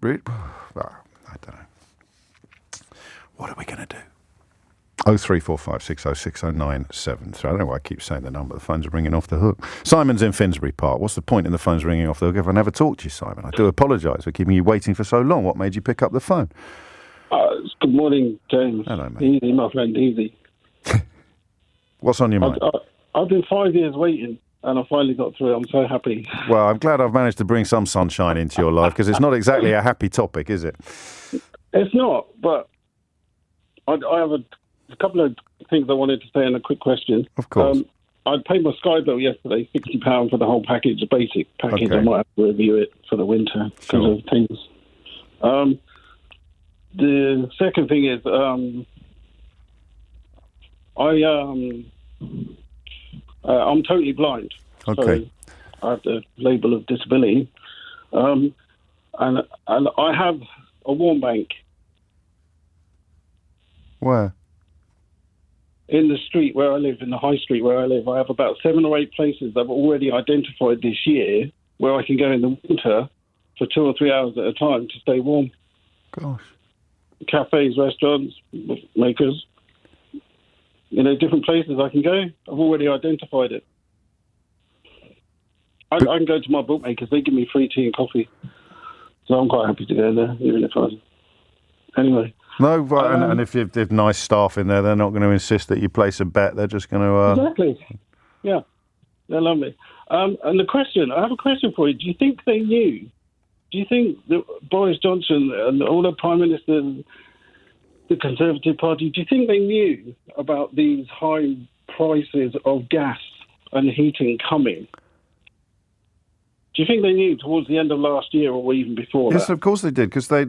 Well, I don't know. What are we going to do? 03456060973. I don't know why I keep saying the number. The phones are ringing off the hook. Simon's in Finsbury Park. What's the point in the phones ringing off the hook if I never talk to you, Simon? I do apologise for keeping you waiting for so long. What made you pick up the phone? Good morning, James. Hello, mate. Easy, my friend, easy. What's on your mind? I've been 5 years waiting, and I finally got through. I'm so happy. Well, I'm glad I've managed to bring some sunshine into your life, because it's not exactly a happy topic, is it? It's not, but I have a couple of things I wanted to say in a quick question. Of course. I paid my Sky bill yesterday, £60 for the whole package, the basic package. Okay. I might have to review it for the winter because of things. The second thing is I'm totally blind. Okay. So I have the label of disability. And I have a Warmbank. Where? In the street where I live, in the high street where I live, I have about 7 or 8 places I've already identified this year where I can go in the winter for 2 or 3 hours at a time to stay warm. Gosh. Cafes, restaurants, makers. Different places I can go. I've already identified it. I can go to my bookmakers. They give me free tea and coffee. So I'm quite happy to go there, even if Anyway. No, and if you've nice staff in there, they're not going to insist that you place a bet. They're just going to... Exactly. Yeah. They're lovely. And I have a question for you. Do you think they knew? Do you think that Boris Johnson and all the Prime Ministers, the Conservative Party, do you think they knew about these high prices of gas and heating coming? Do you think they knew towards the end of last year or even before that? Yes, of course they did, because they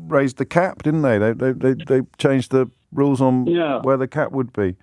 raised the cap, didn't they? They changed the rules on where the cap would be.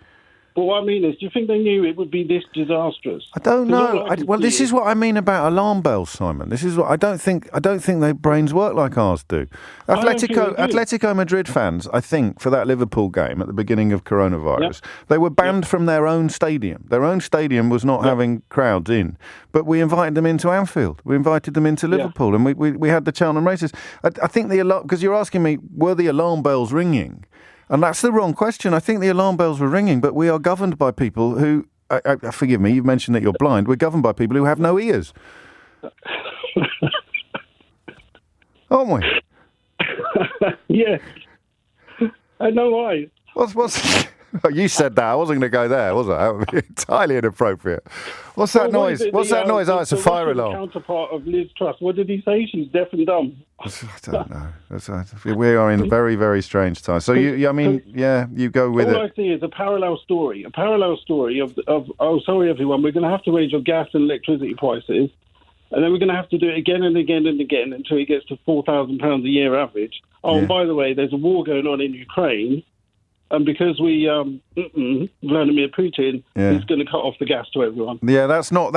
But what I mean is, do you think they knew it would be this disastrous? I don't know. This is what I mean about alarm bells, Simon. This is what I don't think their brains work like ours do. Atletico Madrid fans, I think, for that Liverpool game at the beginning of coronavirus, they were banned from their own stadium. Their own stadium was not having crowds in, but we invited them into Anfield. We invited them into Liverpool, and we had the Cheltenham races. I think because you're asking me, were the alarm bells ringing? And that's the wrong question. I think the alarm bells were ringing, but we are governed by people who, forgive me, you've mentioned that you're blind. We're governed by people who have no ears. Aren't we? Yes. I know why. What's you said that. I wasn't going to go there, was I? That would be entirely inappropriate. What's that noise? What's that noise? Oh, it's a fire alarm. Counterpart of Liz Truss. What did he say? She's deaf and dumb. I don't know. We are in very, very strange times. So you go with it. All I see is a parallel story. of oh, sorry everyone, we're going to have to raise your gas and electricity prices, and then we're going to have to do it again and again and again until it gets to £4,000 a year average. Oh, and by the way, there's a war going on in Ukraine. And because Vladimir Putin is going to cut off the gas to everyone. Yeah, that's not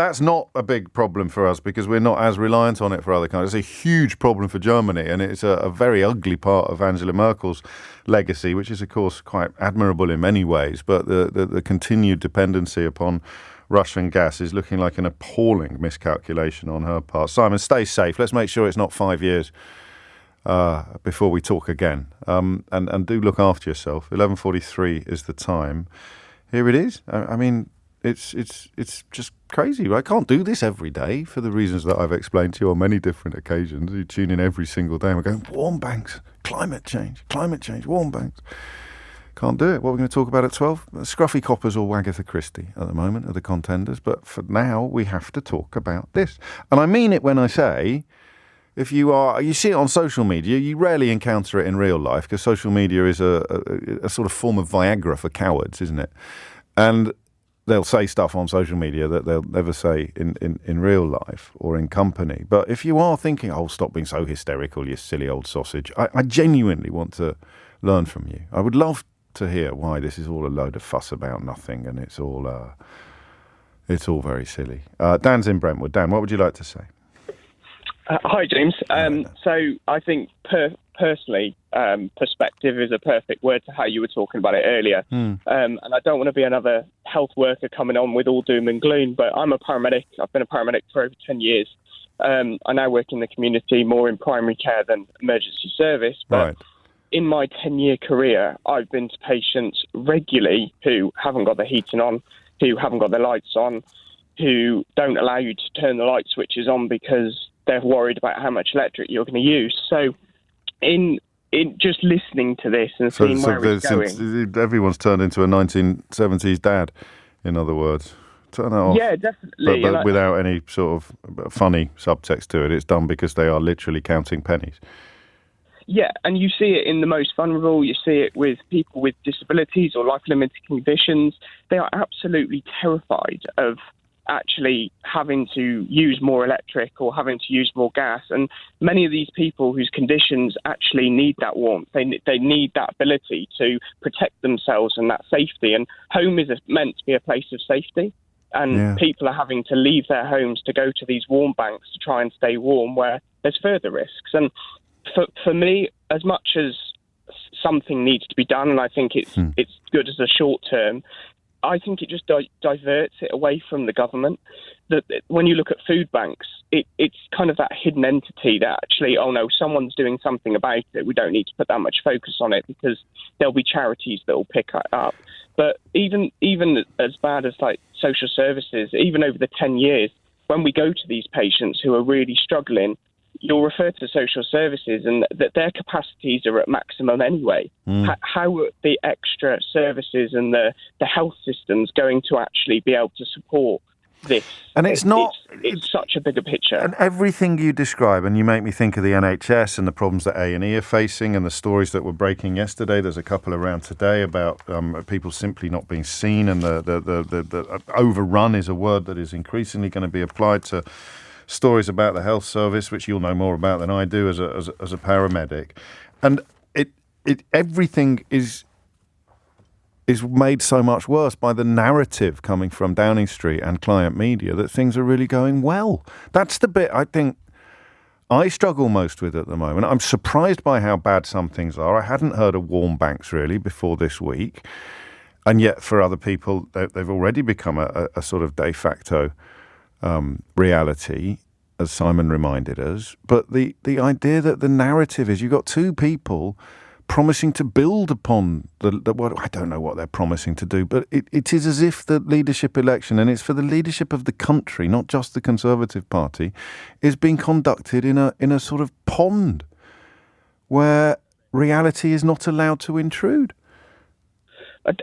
a big problem for us because we're not as reliant on it for other countries. It's a huge problem for Germany, and it's a very ugly part of Angela Merkel's legacy, which is, of course, quite admirable in many ways. But the continued dependency upon Russian gas is looking like an appalling miscalculation on her part. Simon, stay safe. Let's make sure it's not 5 years. Before we talk again, and do look after yourself. 11:43 is the time. Here it is. I mean, it's just crazy. I can't do this every day for the reasons that I've explained to you on many different occasions. You tune in every single day and we're going, Warmbanks, climate change, Warmbanks. Can't do it. What are we going to talk about at 12? Scruffy Coppers or Wagatha Christie at the moment are the contenders. But for now, we have to talk about this. And I mean it when I say... If you see it on social media, you rarely encounter it in real life because social media is a sort of form of Viagra for cowards, isn't it? And they'll say stuff on social media that they'll never say in real life or in company. But if you are thinking, oh, stop being so hysterical, you silly old sausage, I genuinely want to learn from you. I would love to hear why this is all a load of fuss about nothing and it's all very silly. Dan's in Brentwood. Dan, what would you like to say? Hi, James. So I think personally, perspective is a perfect word to how you were talking about it earlier. And I don't want to be another health worker coming on with all doom and gloom, but I'm a paramedic. I've been a paramedic for over 10 years. I now work in the community, more in primary care than emergency service. But Right. in my 10-year career, I've been to patients regularly who haven't got the heating on, who haven't got the lights on, who don't allow you to turn the light switches on because they're worried about how much electric you're going to use. So in just listening to this and seeing where it's going... Everyone's turned into a 1970s dad, in other words. Turn that off. Yeah, definitely. But without any sort of funny subtext to it. It's done because they are literally counting pennies. Yeah, and you see it in the most vulnerable. You see it with people with disabilities or life-limiting conditions. They are absolutely terrified of actually having to use more electric or having to use more gas. And many of these people whose conditions actually need that warmth, they need that ability to protect themselves and that safety. And home is meant to be a place of safety. And people are having to leave their homes to go to these Warmbanks to try and stay warm where there's further risks. And for me, as much as something needs to be done, and I think it's good as a short term, I think it just diverts it away from the government. That when you look at food banks, it's kind of that hidden entity that actually, oh no, someone's doing something about it. We don't need to put that much focus on it because there'll be charities that will pick it up. But even as bad as like social services, even over the 10 years, when we go to these patients who are really struggling, you'll refer to social services and that their capacities are at maximum anyway. How are the extra services and the health systems going to actually be able to support this? And it's such a bigger picture. And everything you describe, and you make me think of the NHS and the problems that A&E are facing and the stories that were breaking yesterday. There's a couple around today about people simply not being seen, and the overrun is a word that is increasingly going to be applied to stories about the health service, which you'll know more about than I do as a paramedic. And everything is made so much worse by the narrative coming from Downing Street and client media that things are really going well. That's the bit I think I struggle most with at the moment. I'm surprised by how bad some things are. I hadn't heard of Warmbanks really before this week. And yet for other people, they've already become a sort of de facto reality, as Simon reminded us. But the idea that the narrative is you've got two people promising to build upon what I don't know what they're promising to do, but it is as if the leadership election, and it's for the leadership of the country, not just the Conservative Party, is being conducted in a sort of pond where reality is not allowed to intrude.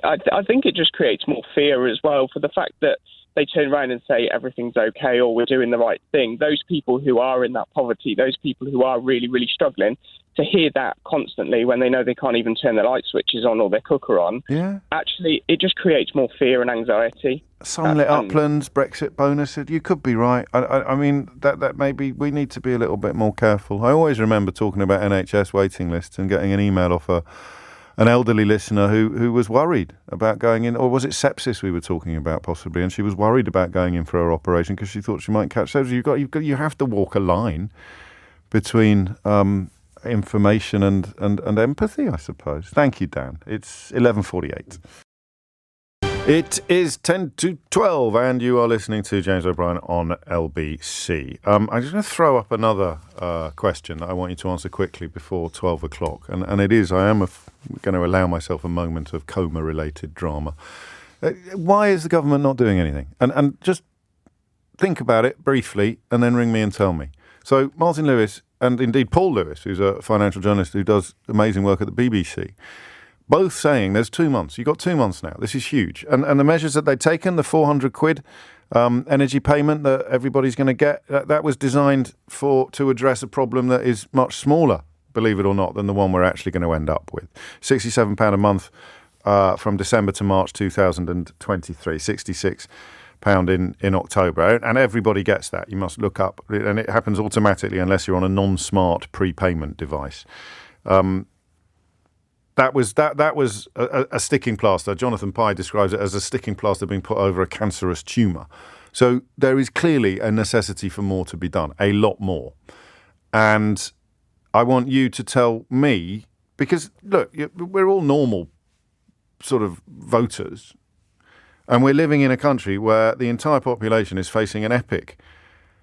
I think it just creates more fear as well for the fact that they turn around and say everything's okay or we're doing the right thing. Those people who are in that poverty, those people who are really, really struggling, to hear that constantly when they know they can't even turn their light switches on or their cooker on, actually, it just creates more fear and anxiety. Sunlit uplands, Brexit bonus, you could be right. I mean, that maybe we need to be a little bit more careful. I always remember talking about NHS waiting lists and getting an email off an elderly listener who was worried about going in, or was it sepsis we were talking about possibly, and she was worried about going in for her operation because she thought she might catch sepsis. You have to walk a line between information and empathy, I suppose. Thank you, Dan. It's 11:48. It is 10 to 12, and you are listening to James O'Brien on LBC. I'm just going to throw up another question that I want you to answer quickly before 12 o'clock. And it is, I am going to allow myself a moment of coma-related drama. Why is the government not doing anything? And just think about it briefly, and then ring me and tell me. So Martin Lewis, and indeed Paul Lewis, who's a financial journalist who does amazing work at the BBC, both saying there's 2 months. You've got 2 months now. This is huge. And the measures that they've taken, the 400 quid energy payment that everybody's going to get, that was designed to address a problem that is much smaller, believe it or not, than the one we're actually going to end up with. £67 a month from December to March 2023, £66 in October. And everybody gets that. You must look up. And it happens automatically unless you're on a non-smart prepayment device. That was a sticking plaster. Jonathan Pye describes it as a sticking plaster being put over a cancerous tumour. So there is clearly a necessity for more to be done, a lot more. And I want you to tell me, because, look, we're all normal sort of voters, and we're living in a country where the entire population is facing an epic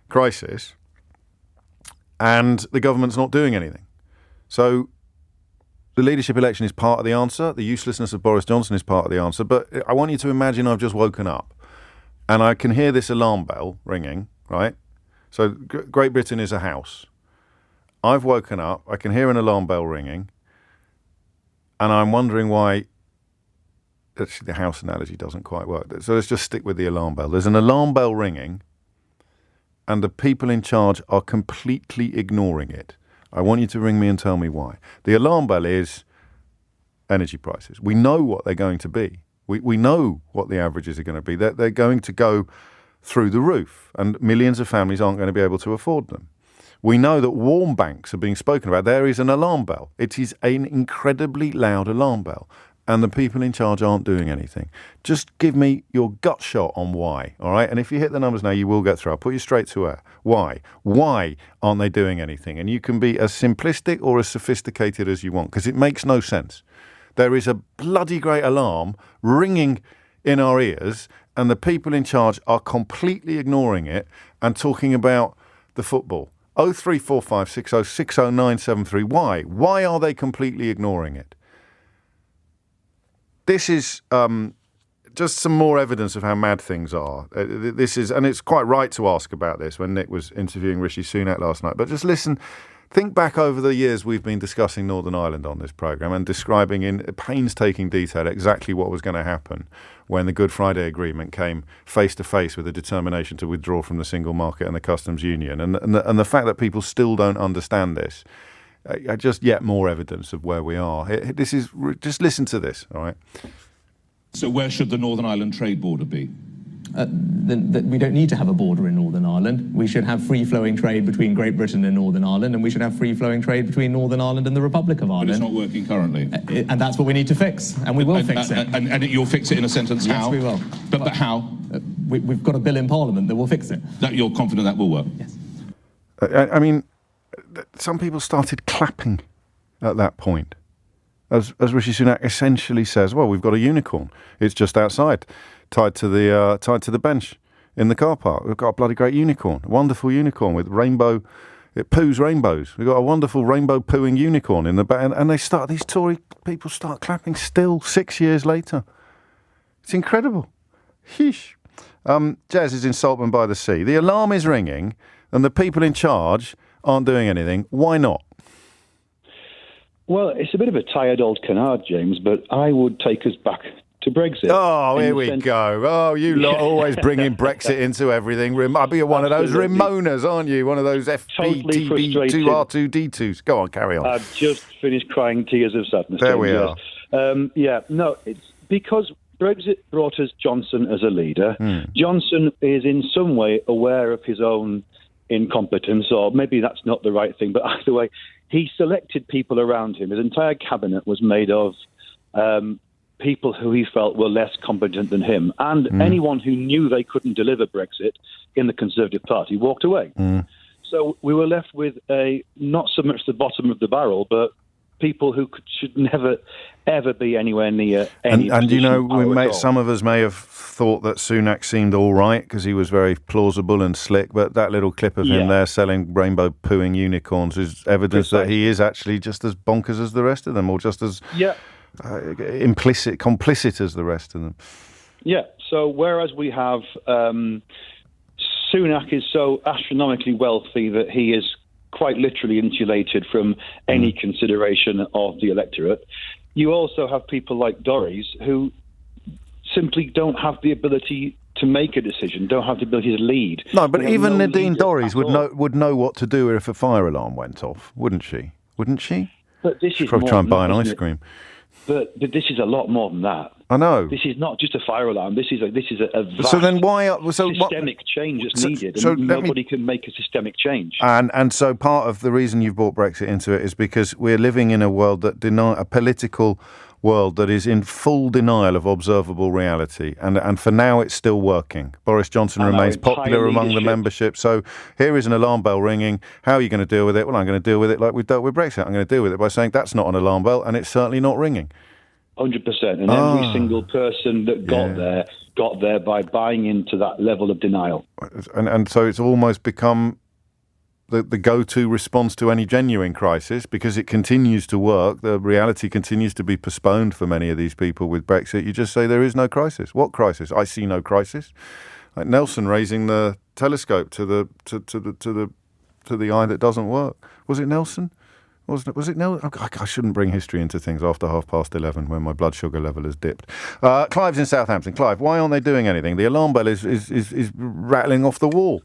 crisis. and the government's not doing anything. So the leadership election is part of the answer. The uselessness of Boris Johnson is part of the answer. But I want you to imagine I've just woken up and I can hear this alarm bell ringing, right? So Great Britain is a house. I've woken up, I can hear an alarm bell ringing, and I'm wondering why. Actually, the house analogy doesn't quite work. So let's just stick with the alarm bell. There's an alarm bell ringing, and the people in charge are completely ignoring it. I want you to ring me and tell me why. The alarm bell is energy prices. We know what they're going to be. We know what the averages are going to be. They're going to go through the roof, and millions of families aren't going to be able to afford them. We know that Warmbanks are being spoken about. There is an alarm bell. It is an incredibly loud alarm bell, and the people in charge aren't doing anything. Just give me your gut shot on why, all right? And if you hit the numbers now, you will get through. I'll put you straight to air. Why? Why aren't they doing anything? And you can be as simplistic or as sophisticated as you want, because it makes no sense. There is a bloody great alarm ringing in our ears, and the people in charge are completely ignoring it and talking about the football. 03456060973. Why? Why are they completely ignoring it? This is just some more evidence of how mad things are. This is, and it's quite right to ask about this when Nick was interviewing Rishi Sunak last night. But just listen, think back over the years we've been discussing Northern Ireland on this programme and describing in painstaking detail exactly what was going to happen when the Good Friday Agreement came face to face with a determination to withdraw from the single market and the customs union. And the fact that people still don't understand this, just yet more evidence of where we are. This is, just listen to this, all right? So where should the Northern Ireland trade border be? We don't need to have a border in Northern Ireland. We should have free-flowing trade between Great Britain and Northern Ireland, and we should have free-flowing trade between Northern Ireland and the Republic of Ireland. But it's not working currently. And that's what we need to fix, and we will fix it. And you'll fix it in a sentence, how? Yes, we will. But how? We've got a bill in Parliament that will fix it. That you're confident that will work? Yes. I mean, some people started clapping at that point. As Rishi Sunak essentially says, well, we've got a unicorn. It's just outside, tied to the bench in the car park. We've got a bloody great unicorn, a wonderful unicorn with rainbow. It poos rainbows. We've got a wonderful rainbow pooing unicorn in the back, and these Tory people start clapping still 6 years later. It's incredible. Sheesh. Jez is in Saltburn by the Sea. The alarm is ringing, and the people in charge aren't doing anything. Why not? Well, it's a bit of a tired old canard, James, but I would take us back to Brexit. Oh, here we go. Oh, you lot always bringing Brexit into everything. I'll be one of those Ramonas, aren't you? One of those FBTB2R2D2s. Go on, carry on. I've just finished crying tears of sadness. There we are. It's because Brexit brought us Johnson as a leader. Johnson is in some way aware of his own incompetence, or maybe that's not the right thing, but either way, he selected people around him. His entire cabinet was made of people who he felt were less competent than him. And anyone who knew they couldn't deliver Brexit in the Conservative Party walked away. So we were left with not so much the bottom of the barrel, but people who should never, ever be anywhere near any And you know, some of us may have thought that Sunak seemed all right because he was very plausible and slick, but that little clip of him there selling rainbow pooing unicorns is evidence that he is actually just as bonkers as the rest of them, or just as complicit as the rest of them. Yeah, so whereas we have Sunak is so astronomically wealthy that he is quite literally insulated from any consideration of the electorate. You also have people like Dorries who simply don't have the ability to make a decision, don't have the ability to lead. No, but even Nadine Dorries would know what to do if a fire alarm went off, wouldn't she? Wouldn't she? But this She'd is probably try and buy an ice cream. But this is a lot more than that. I know. This is not just a fire alarm. This is a vast systemic change that's needed, and nobody can make a systemic change. And so part of the reason you've brought Brexit into it is because we're living in a world a political world that is in full denial of observable reality, and for now it's still working. Boris Johnson remains popular among the membership. So here is an alarm bell ringing. How are you going to deal with it? Well, I'm going to deal with it like we've dealt with Brexit. I'm going to deal with it by saying that's not an alarm bell, and it's certainly not ringing. 100%, and every single person that got there by buying into that level of denial. And so it's almost become the go-to response to any genuine crisis, because it continues to work. The reality continues to be postponed for many of these people with Brexit. You just say there is no crisis. What crisis? I see no crisis. Like Nelson raising the telescope to the eye that doesn't work. Was it Nelson? Was it Nelson? I shouldn't bring history into things after 11:30 when my blood sugar level has dipped. Clive's in Southampton. Clive, why aren't they doing anything? The alarm bell is rattling off the wall.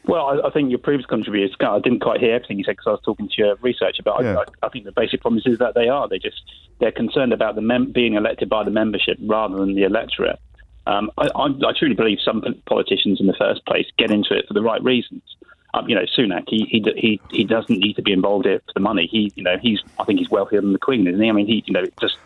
Well, I think your previous contributor, Scott, I didn't quite hear everything you said because I was talking to your researcher, but yeah. I think the basic problem is that they're concerned about being elected by the membership rather than the electorate. I truly believe some politicians in the first place get into it for the right reasons. Sunak, he doesn't need to be involved here for the money. I think he's wealthier than the Queen, isn't he? I mean, it just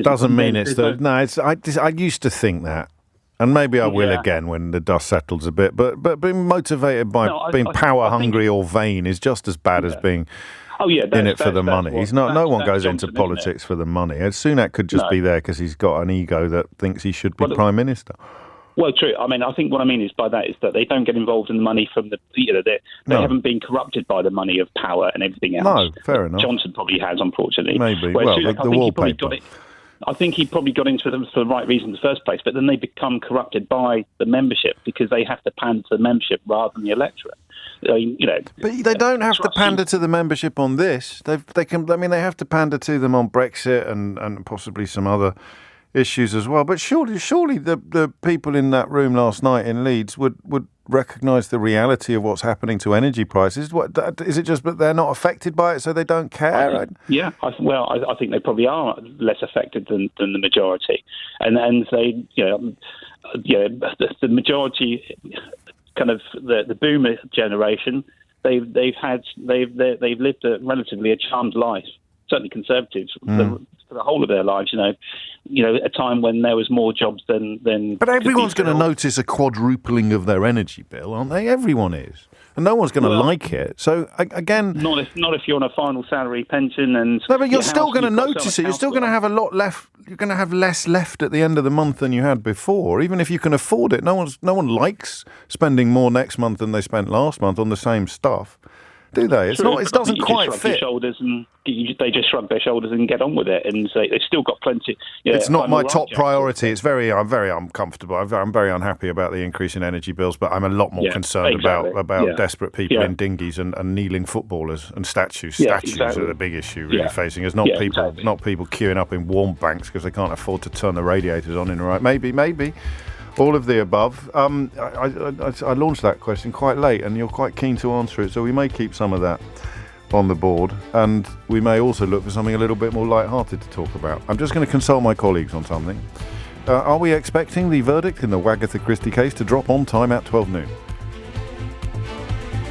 doesn't mean it's the no. It's I used to think that. And maybe I will again when the dust settles a bit. But being motivated by being power hungry or vain is just as bad as being in it for the money. No one goes into politics for the money. Sunak could just be there because he's got an ego that thinks he should be Prime Minister. Well, true. I mean, I think what I mean is by that is that they don't get involved in the money from they haven't been corrupted by the money of power and everything else. No, fair enough. Johnson probably has, unfortunately. Maybe. The wallpaper. I think he probably got into them for the right reason in the first place, but then they become corrupted by the membership because they have to pander to the membership rather than the electorate. But they don't have to pander to the membership on this. They have to pander to them on Brexit and possibly some other issues as well. But surely the people in that room last night in Leeds would recognise the reality of what's happening to energy prices. Is it just that they're not affected by it, so they don't care? I think they probably are less affected than the majority, and they, the majority, kind of the boomer generation, they've lived a relatively charmed life. Certainly conservatives for the whole of their lives, a time when there was more jobs than. But everyone's going to notice a quadrupling of their energy bill, aren't they? Everyone is, and no one's going to like it. So again, not if you're on a final salary pension and. No, but you're still going to notice it. You're still going to have a lot left. You're going to have less left at the end of the month than you had before, even if you can afford it. No one likes spending more next month than they spent last month on the same stuff. Do they? It doesn't quite fit. They just shrug their shoulders and get on with it, and say they've still got plenty. It's not my top priority. I'm very uncomfortable. I'm very unhappy about the increase in energy bills, but I'm a lot more concerned about desperate people in dinghies and kneeling footballers and statues. Statues are the big issue facing us, not people queuing up in Warmbanks because they can't afford to turn the radiators on in the right. Maybe. All of the above. I launched that question quite late, and you're quite keen to answer it, so we may keep some of that on the board, and we may also look for something a little bit more light-hearted to talk about. I'm just going to consult my colleagues on something. Are we expecting the verdict in the Wagatha Christie case to drop on time at 12 noon?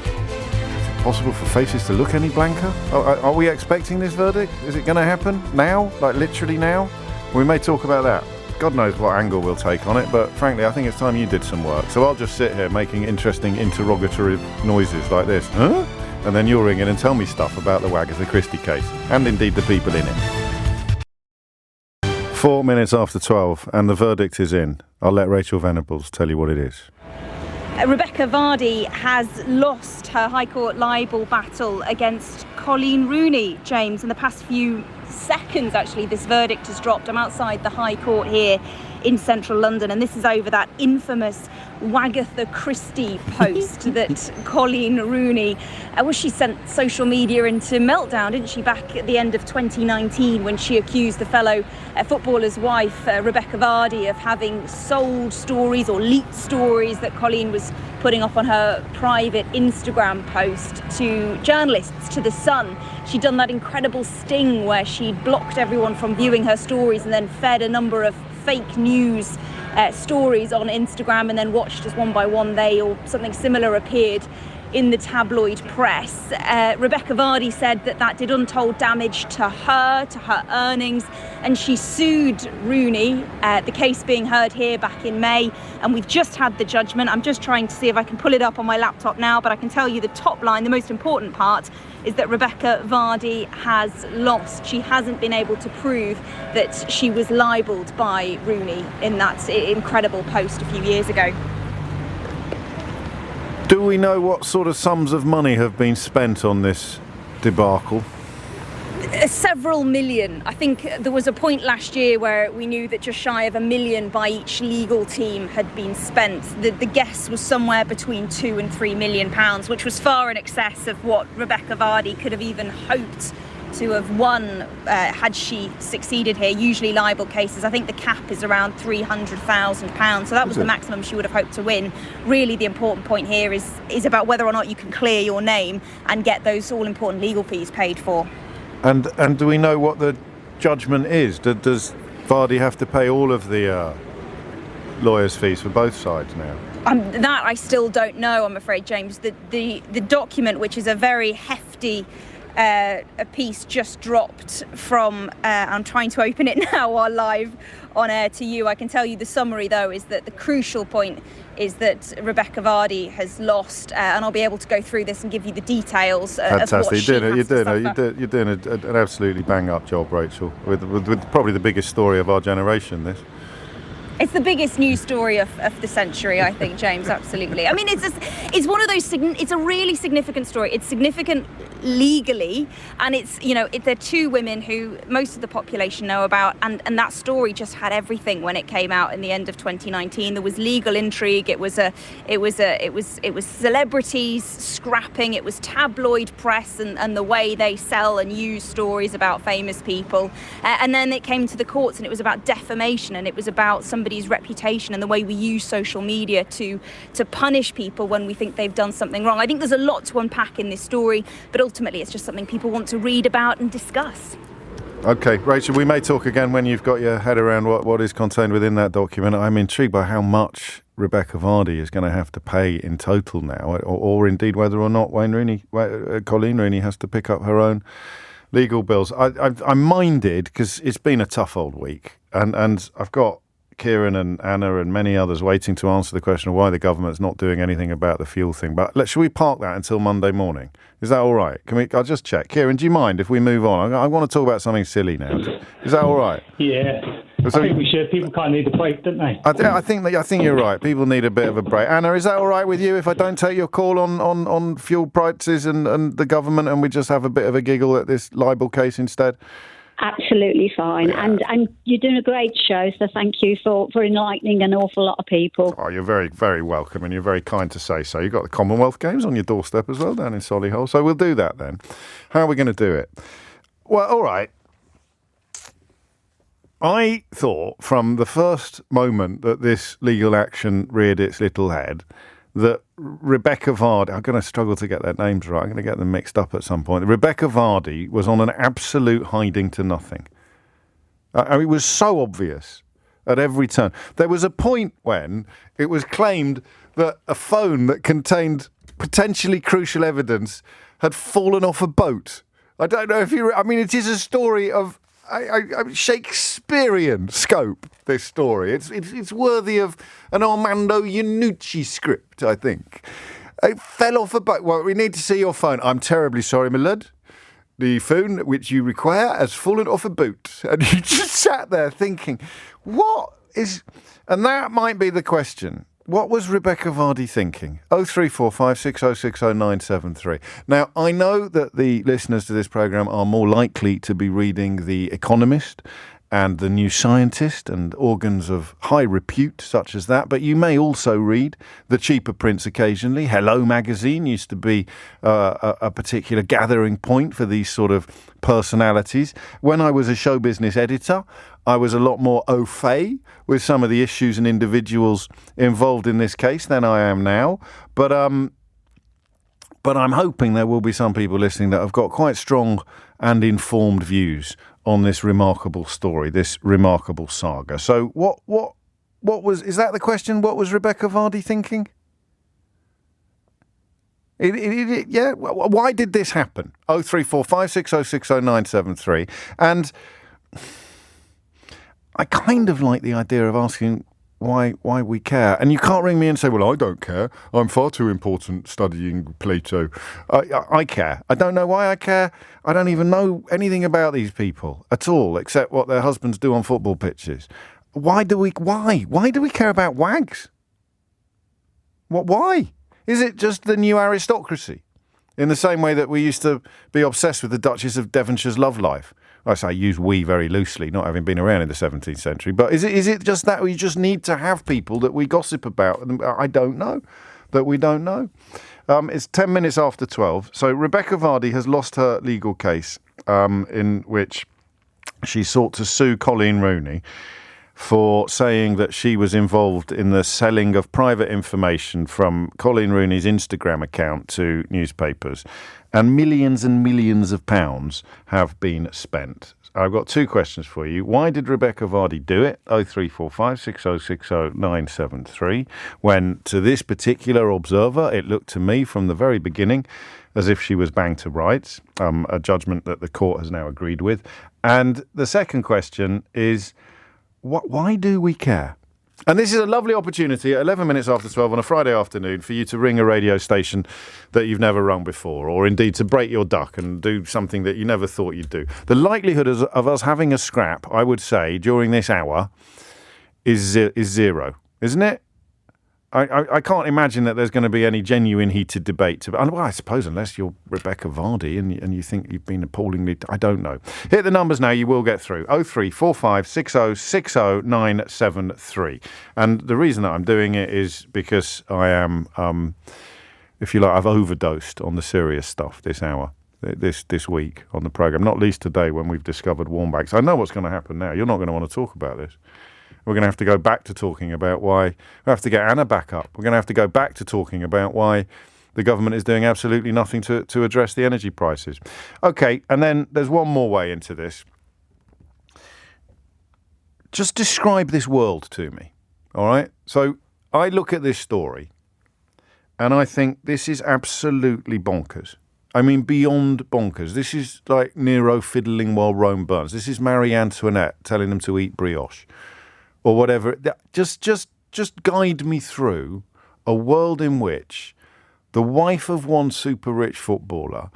Is it possible for faces to look any blanker? Are we expecting this verdict? Is it going to happen now? Like literally now? We may talk about that. God knows what angle we'll take on it, but frankly, I think it's time you did some work. So I'll just sit here making interesting interrogatory noises like this. Huh? And then you'll ring in and tell me stuff about the Wagatha Christie case, and indeed the people in it. 4 minutes after 12, and the verdict is in. I'll let Rachel Venables tell you what it is. Rebecca Vardy has lost her High Court libel battle against Colleen Rooney, James. In the past few seconds, actually, this verdict has dropped. I'm outside the High Court here in central London, and this is over that infamous Wagatha Christie post that Colleen Rooney, she sent social media into meltdown, didn't she, back at the end of 2019 when she accused the fellow footballer's wife, Rebecca Vardy, of having sold stories or leaked stories that Colleen was putting up on her private Instagram post to journalists, to The Sun. She'd done that incredible sting where she'd blocked everyone from viewing her stories and then fed a number of fake news stories on Instagram, and then watched as one by one they or something similar appeared in the tabloid press. Rebecca Vardy said that did untold damage to her earnings, and she sued Rooney, the case being heard here back in May, and we've just had the judgment. I'm just trying to see if I can pull it up on my laptop now, but I can tell you the top line, the most important part, is that Rebecca Vardy has lost. She hasn't been able to prove that she was libelled by Rooney in that incredible post a few years ago. Do we know what sort of sums of money have been spent on this debacle? Several million. I think there was a point last year where we knew that just shy of £1 million by each legal team had been spent. The guess was somewhere between £2 and £3 million, which was far in excess of what Rebecca Vardy could have even hoped to have won had she succeeded here. Usually libel cases, I think the cap is around £300,000, so that was the maximum she would have hoped to win. Really the important point here is about whether or not you can clear your name and get those all-important legal fees paid for. And do we know what the judgment is? Does Vardy have to pay all of the lawyers' fees for both sides now? That I still don't know, I'm afraid, James. The document, which is a very hefty a piece, just dropped from, I'm trying to open it now while live on air to you. I can tell you the summary, though, is that the crucial point is that Rebecca Vardy has lost, and I'll be able to go through this and give you the details of what she has to suffer. You're doing an absolutely bang-up job, Rachel, with probably the biggest story of our generation, this. It's the biggest news story of the century, I think, James, absolutely. I mean, it's one of those, it's a really significant story. It's significant legally, and they're two women who most of the population know about, and that story just had everything when it came out in the end of 2019. There was legal intrigue, it was celebrities scrapping, it was tabloid press and the way they sell and use stories about famous people. And then it came to the courts, and it was about defamation, and it was about somebody's reputation and the way we use social media to punish people when we think they've done something wrong. I think there's a lot to unpack in this story, but ultimately it's just something people want to read about and discuss. Okay, Rachel, we may talk again when you've got your head around what is contained within that document. I'm intrigued by how much Rebecca Vardy is going to have to pay in total now, or indeed whether or not Colleen Rooney has to pick up her own legal bills. I'm minded because it's been a tough old week, and I've got Kieran and Anna and many others waiting to answer the question of why the government's not doing anything about the fuel thing. But should we park that until Monday morning? Is that all right? I'll just check. Kieran, do you mind if we move on? I want to talk about something silly now. Is that all right? Yeah. I think we should. People kind of need a break, don't they? I think you're right. People need a bit of a break. Anna, is that all right with you if I don't take your call on fuel prices and the government, and we just have a bit of a giggle at this libel case instead? Absolutely fine. Yeah. And you're doing a great show, so thank you for enlightening an awful lot of people. Oh, you're very, very welcome, and you're very kind to say so. You've got the Commonwealth Games on your doorstep as well down in Solihull, so we'll do that then. How are we going to do it? Well, all right. I thought from the first moment that this legal action reared its little head that Rebecca Vardy, I'm going to struggle to get their names right, I'm going to get them mixed up at some point. Rebecca Vardy was on an absolute hiding to nothing. I mean, it was so obvious at every turn. There was a point when it was claimed that a phone that contained potentially crucial evidence had fallen off a boat. I don't know if it is a story of Shakespearean scope, this story. It's worthy of an Armando Iannucci script, I think. It fell off a boat. Well, we need to see your phone. I'm terribly sorry, my lad. The phone which you require has fallen off a boat. And you just sat there thinking, what is... And that might be the question. What was Rebecca Vardy thinking? 0345 6060 973. Now, I know that the listeners to this programme are more likely to be reading The Economist and The New Scientist and organs of high repute such as that, but you may also read the cheaper prints occasionally. Hello magazine used to be a particular gathering point for these sort of personalities. When I was a show business editor, I was a lot more au fait with some of the issues and individuals involved in this case than I am now. But I'm hoping there will be some people listening that have got quite strong and informed views on this remarkable story, this remarkable saga. So what is that the question? What was Rebecca Vardy thinking? Yeah. Why did this happen? 0345 6060 973. And I kind of like the idea of asking why we care. And you can't ring me and say, well, I don't care. I'm far too important studying Plato. I care. I don't know why I care. I don't even know anything about these people at all, except what their husbands do on football pitches. Why do we care about wags? Why? Is it just the new aristocracy? In the same way that we used to be obsessed with the Duchess of Devonshire's love life. I say use we very loosely, not having been around in the 17th century. But is it just that we just need to have people that we gossip about? I don't know. That we don't know. It's 10 minutes after 12. So Rebecca Vardy has lost her legal case in which she sought to sue Colleen Rooney for saying that she was involved in the selling of private information from Colleen Rooney's Instagram account to newspapers. And millions of pounds have been spent. I've got two questions for you. Why did Rebecca Vardy do it? 0345 6060 973. When, to this particular observer, it looked to me from the very beginning as if she was banged to rights, a judgment that the court has now agreed with. And the second question is, why do we care? And this is a lovely opportunity at 11 minutes after 12 on a Friday afternoon for you to ring a radio station that you've never rung before, or indeed to break your duck and do something that you never thought you'd do. The likelihood of us having a scrap, I would say, during this hour is zero, isn't it? I can't imagine that there's going to be any genuine heated debate. Well, I suppose unless you're Rebecca Vardy and you think you've been appallingly... I don't know. Hit the numbers now, you will get through. 0345 6060 973. And the reason that I'm doing it is because I am, if you like, I've overdosed on the serious stuff this hour, this week on the programme. Not least today when we've discovered Warmbanks. I know what's going to happen now. You're not going to want to talk about this. We're going to have to go back to talking about why... We have to get Anna back up. We're going to have to go back to talking about why the government is doing absolutely nothing to address the energy prices. OK, and then there's one more way into this. Just describe this world to me, all right? So I look at this story and I think this is absolutely bonkers. I mean, beyond bonkers. This is like Nero fiddling while Rome burns. This is Marie Antoinette telling them to eat brioche. Or whatever. Just guide me through a world in which the wife of one super rich footballer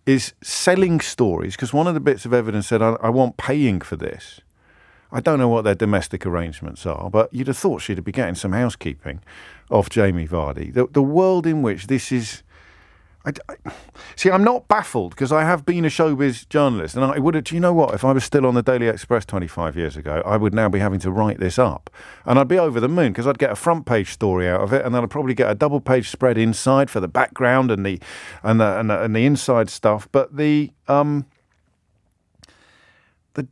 is selling stories, because one of the bits of evidence said, I want paying for this. I don't know what their domestic arrangements are, but you'd have thought she'd be getting some housekeeping off Jamie Vardy. The world in which this is... See, I'm not baffled because I have been a showbiz journalist, and I would have, do you know what? If I was still on the Daily Express 25 years ago, I would now be having to write this up, and I'd be over the moon because I'd get a front page story out of it, and then I'd probably get a double page spread inside for the background and the inside stuff. But the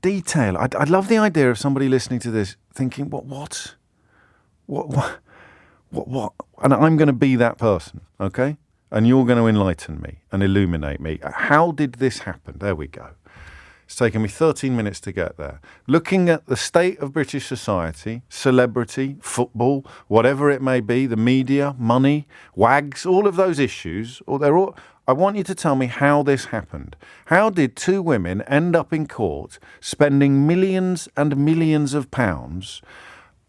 detail, I love the idea of somebody listening to this thinking, what? And I'm going to be that person, okay? And you're going to enlighten me and illuminate me. How did this happen? There we go. It's taken me 13 minutes to get there. Looking at the state of British society, celebrity, football, whatever it may be, the media, money, wags, all of those issues, I want you to tell me how this happened. How did two women end up in court spending millions and millions of pounds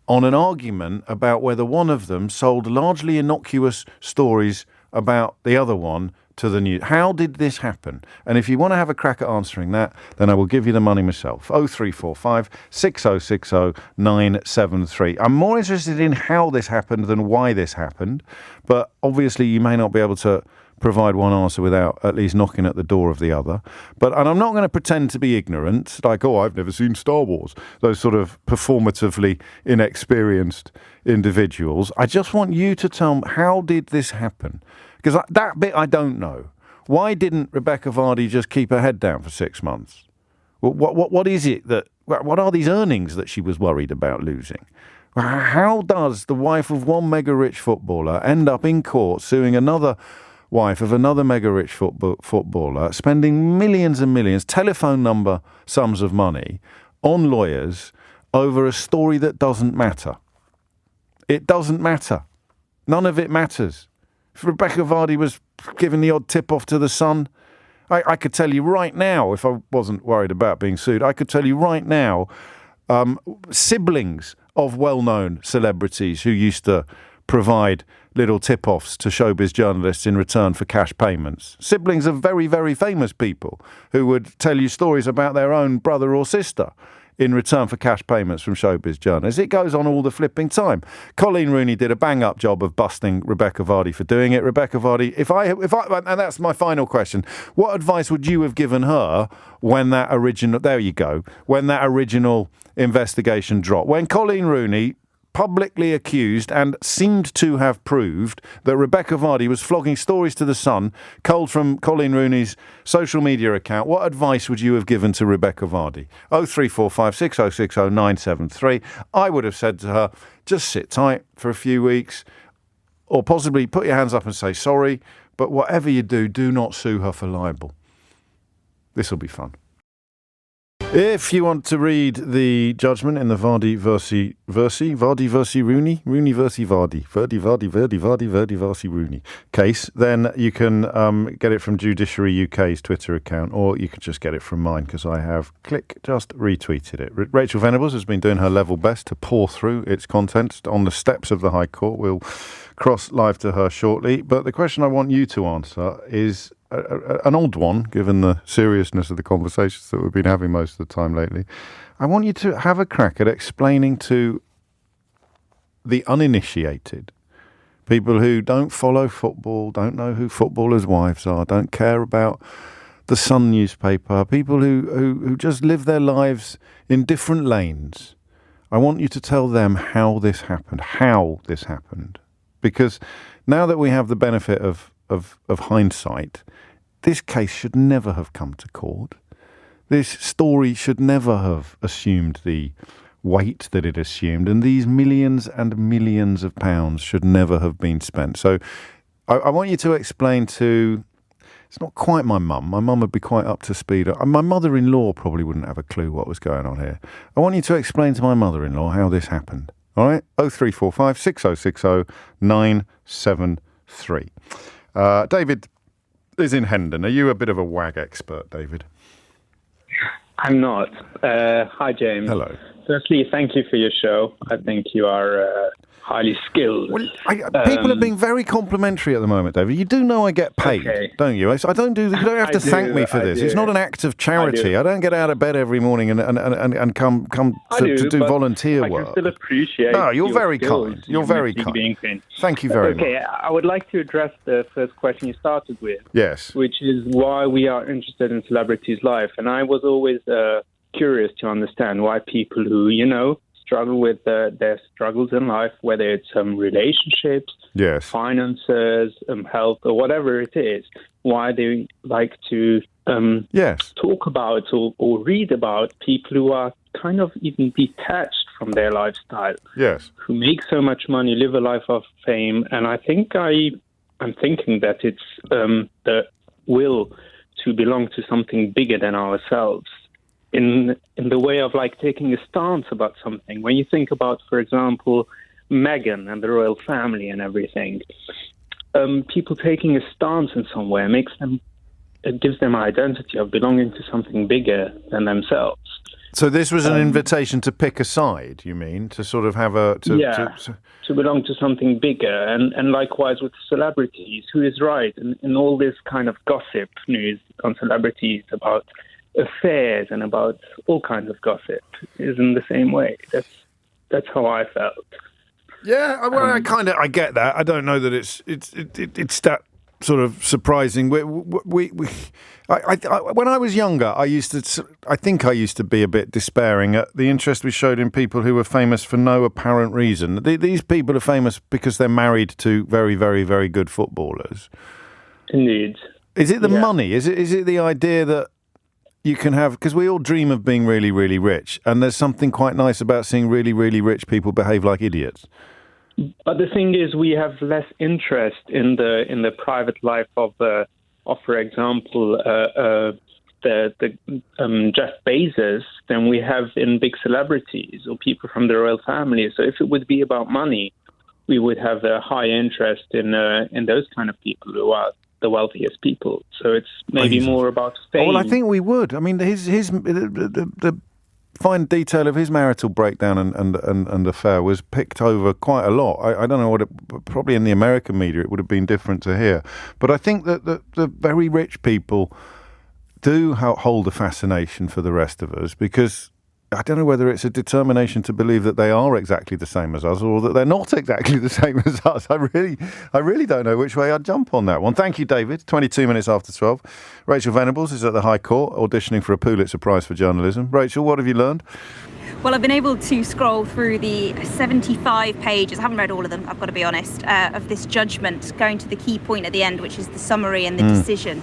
on an argument about whether one of them sold largely innocuous stories about the other one to the news? How did this happen? And if you want to have a crack at answering that, then I will give you the money myself. 0345 6060 973. I'm more interested in how this happened than why this happened, but obviously you may not be able to provide one answer without at least knocking at the door of the other. And I'm not going to pretend to be ignorant, like, I've never seen Star Wars, those sort of performatively inexperienced individuals. I just want you to tell me, how did this happen? Because that bit I don't know. Why didn't Rebecca Vardy just keep her head down for 6 months? What is it what are these earnings that she was worried about losing? How does the wife of one mega-rich footballer end up in court suing another wife of another mega-rich footballer, spending millions and millions, telephone number sums of money on lawyers over a story that doesn't matter? It doesn't matter. None of it matters. If Rebecca Vardy was giving the odd tip-off to the Sun, I could tell you right now, if I wasn't worried about being sued, I could tell you right now, siblings of well-known celebrities who used to provide little tip-offs to showbiz journalists in return for cash payments. Siblings of very, very famous people who would tell you stories about their own brother or sister in return for cash payments from showbiz journalists. It goes on all the flipping time. Colleen Rooney did a bang-up job of busting Rebecca Vardy for doing it. Rebecca Vardy, if I, and that's my final question, what advice would you have given her when that original investigation dropped? When Colleen Rooney publicly accused and seemed to have proved that Rebecca Vardy was flogging stories to the Sun, culled from Colleen Rooney's social media account, what advice would you have given to Rebecca Vardy? 0345 6060 973. I would have said to her, just sit tight for a few weeks, or possibly put your hands up and say sorry, but whatever you do, do not sue her for libel. This will be fun. If you want to read the judgment in the Vardy versus Rooney, Rooney versus Vardy, Vardy versus Rooney case, then you can get it from Judiciary UK's Twitter account, or you can just get it from mine, because I have just retweeted it. Rachel Venables has been doing her level best to pore through its contents on the steps of the High Court. We'll cross live to her shortly, but the question I want you to answer is an old one, given the seriousness of the conversations that we've been having most of the time lately. I want you to have a crack at explaining to the uninitiated, people who don't follow football, don't know who footballers' wives are, don't care about the Sun newspaper, people who just live their lives in different lanes. I want you to tell them how this happened. Because now that we have the benefit of hindsight, this case should never have come to court. This story should never have assumed the weight that it assumed, and these millions and millions of pounds should never have been spent. So I want you to explain to, it's not quite my mum. My mum would be quite up to speed. My mother-in-law probably wouldn't have a clue what was going on here. I want you to explain to my mother-in-law how this happened. All right? 0345 6060 973. David is in Hendon. Are you a bit of a WAG expert, David? I'm not. Hi, James. Hello. Firstly, thank you for your show. I think you are highly skilled. Well, people are being very complimentary at the moment, David. You do know I get paid, don't you? I don't do. You don't have to thank me for this. It's not an act of charity. I don't get out of bed every morning and come to do volunteer work. I can still appreciate. No, you're very skills. kind. You're very kind. Thank you very much. Okay, I would like to address the first question you started with. Yes. Which is why we are interested in celebrities' life, and I was always curious to understand why people who, struggle with their struggles in life, whether it's relationships, finances, health, or whatever it is, why they like to talk about or read about people who are kind of even detached from their lifestyle, who make so much money, live a life of fame. And I think I'm thinking that it's the will to belong to something bigger than ourselves. In the way of taking a stance about something. When you think about, for example, Meghan and the royal family and everything, people taking a stance in some way it gives them an identity of belonging to something bigger than themselves. So this was an invitation to pick a side, you mean? To sort of have to belong to something bigger. And likewise with celebrities, who is right? And all this kind of gossip news on celebrities about affairs and about all kinds of gossip is in the same way. That's how I felt. Yeah, well, I get that. I don't know that it's that sort of surprising. When I was younger, I think I used to be a bit despairing at the interest we showed in people who were famous for no apparent reason. These people are famous because they're married to very, very, very good footballers. Indeed. Is it the money? Is it the idea that you can have, because we all dream of being really, really rich, and there's something quite nice about seeing really, really rich people behave like idiots. But the thing is, we have less interest in the private life of for example, Jeff Bezos than we have in big celebrities or people from the royal family. So if it would be about money, we would have a high interest in those kind of people who are the wealthiest people. So it's maybe more about fame. Oh, well, I think we would. I mean, the fine detail of his marital breakdown and affair was picked over quite a lot. I don't know probably in the American media it would have been different to here. But I think that the very rich people do hold a fascination for the rest of us because I don't know whether it's a determination to believe that they are exactly the same as us or that they're not exactly the same as us. I really don't know which way I'd jump on that one. Thank you, David. 22 minutes after 12. Rachel Venables is at the High Court auditioning for a Pulitzer Prize for journalism. Rachel, what have you learned? Well, I've been able to scroll through the 75 pages, I haven't read all of them, I've got to be honest, of this judgment, going to the key point at the end, which is the summary and the decision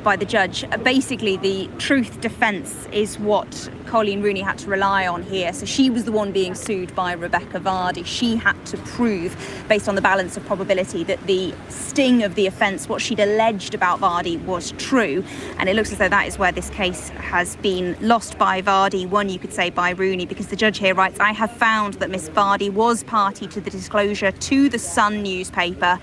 by the judge. Basically, the truth defence is what Colleen Rooney had to rely on here. So she was the one being sued by Rebecca Vardy. She had to prove, based on the balance of probability, that the sting of the offence, what she'd alleged about Vardy, was true. And it looks as though that is where this case has been lost by Vardy, one you could say by Rooney, because the judge here writes, I have found that Miss Vardy was party to the disclosure to the Sun newspaper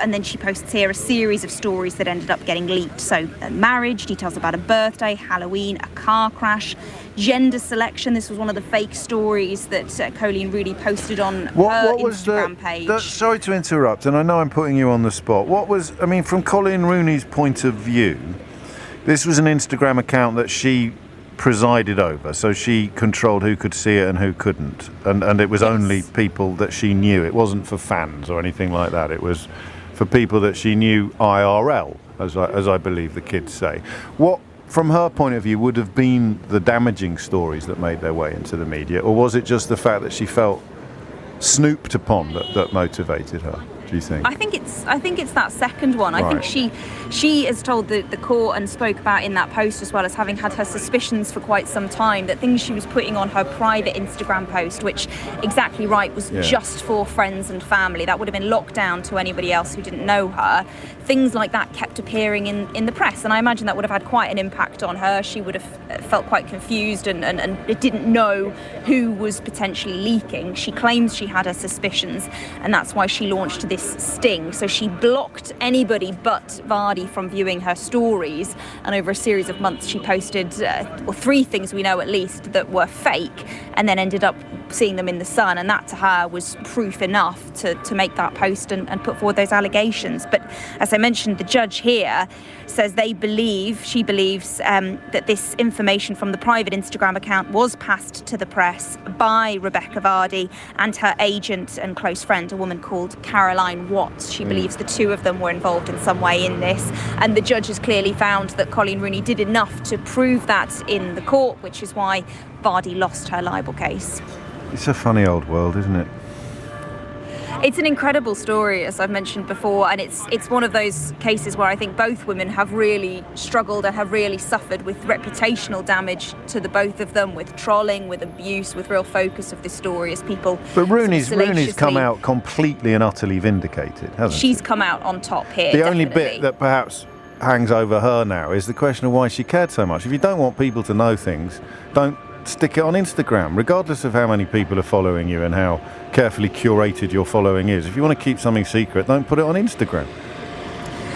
and then she posts here a series of stories that ended up getting leaked. So marriage, details about a birthday, Halloween, a car crash, gender selection. This was one of the fake stories that Colleen Rooney posted on her Instagram page. Sorry to interrupt, and I know I'm putting you on the spot. From Colleen Rooney's point of view, this was an Instagram account that she presided over, so she controlled who could see it and who couldn't, and it was only people that she knew. It wasn't for fans or anything like that. It was for people that she knew IRL, as I believe the kids say. What, from her point of view, would have been the damaging stories that made their way into the media, or was it just the fact that she felt snooped upon that motivated her? Do you think? I think it's that second one. Right. I think she has told the court and spoke about in that post, as well as having had her suspicions for quite some time, that things she was putting on her private Instagram post, which, exactly right, was just for friends and family, that would have been locked down to anybody else who didn't know her. Things like that kept appearing in the press, and I imagine that would have had quite an impact on her. She would have felt quite confused and didn't know who was potentially leaking. She claims she had her suspicions, and that's why she launched this sting. So she blocked anybody but Vardy from viewing her stories, and over a series of months she posted 3 things we know at least that were fake, and then ended up seeing them in the Sun, and that to her was proof enough to make that post and put forward those allegations. But as I mentioned, the judge here says she believes that this information from the private Instagram account was passed to the press by Rebecca Vardy and her agent and close friend, a woman called Caroline Watts. She believes the two of them were involved in some way in this, and the judge has clearly found that Colleen Rooney did enough to prove that in the court, which is why Vardy lost her libel case. It's a funny old world, isn't it? It's an incredible story, as I've mentioned before, and it's one of those cases where I think both women have really struggled and have really suffered with reputational damage to the both of them, with trolling, with abuse, with real focus of this story as people. But Rooney's come out completely and utterly vindicated, hasn't she? She's come out on top here. The only bit that perhaps hangs over her now is the question of why she cared so much. If you don't want people to know things, don't stick it on Instagram, regardless of how many people are following you and how carefully curated your following is. If you want to keep something secret, don't put it on Instagram.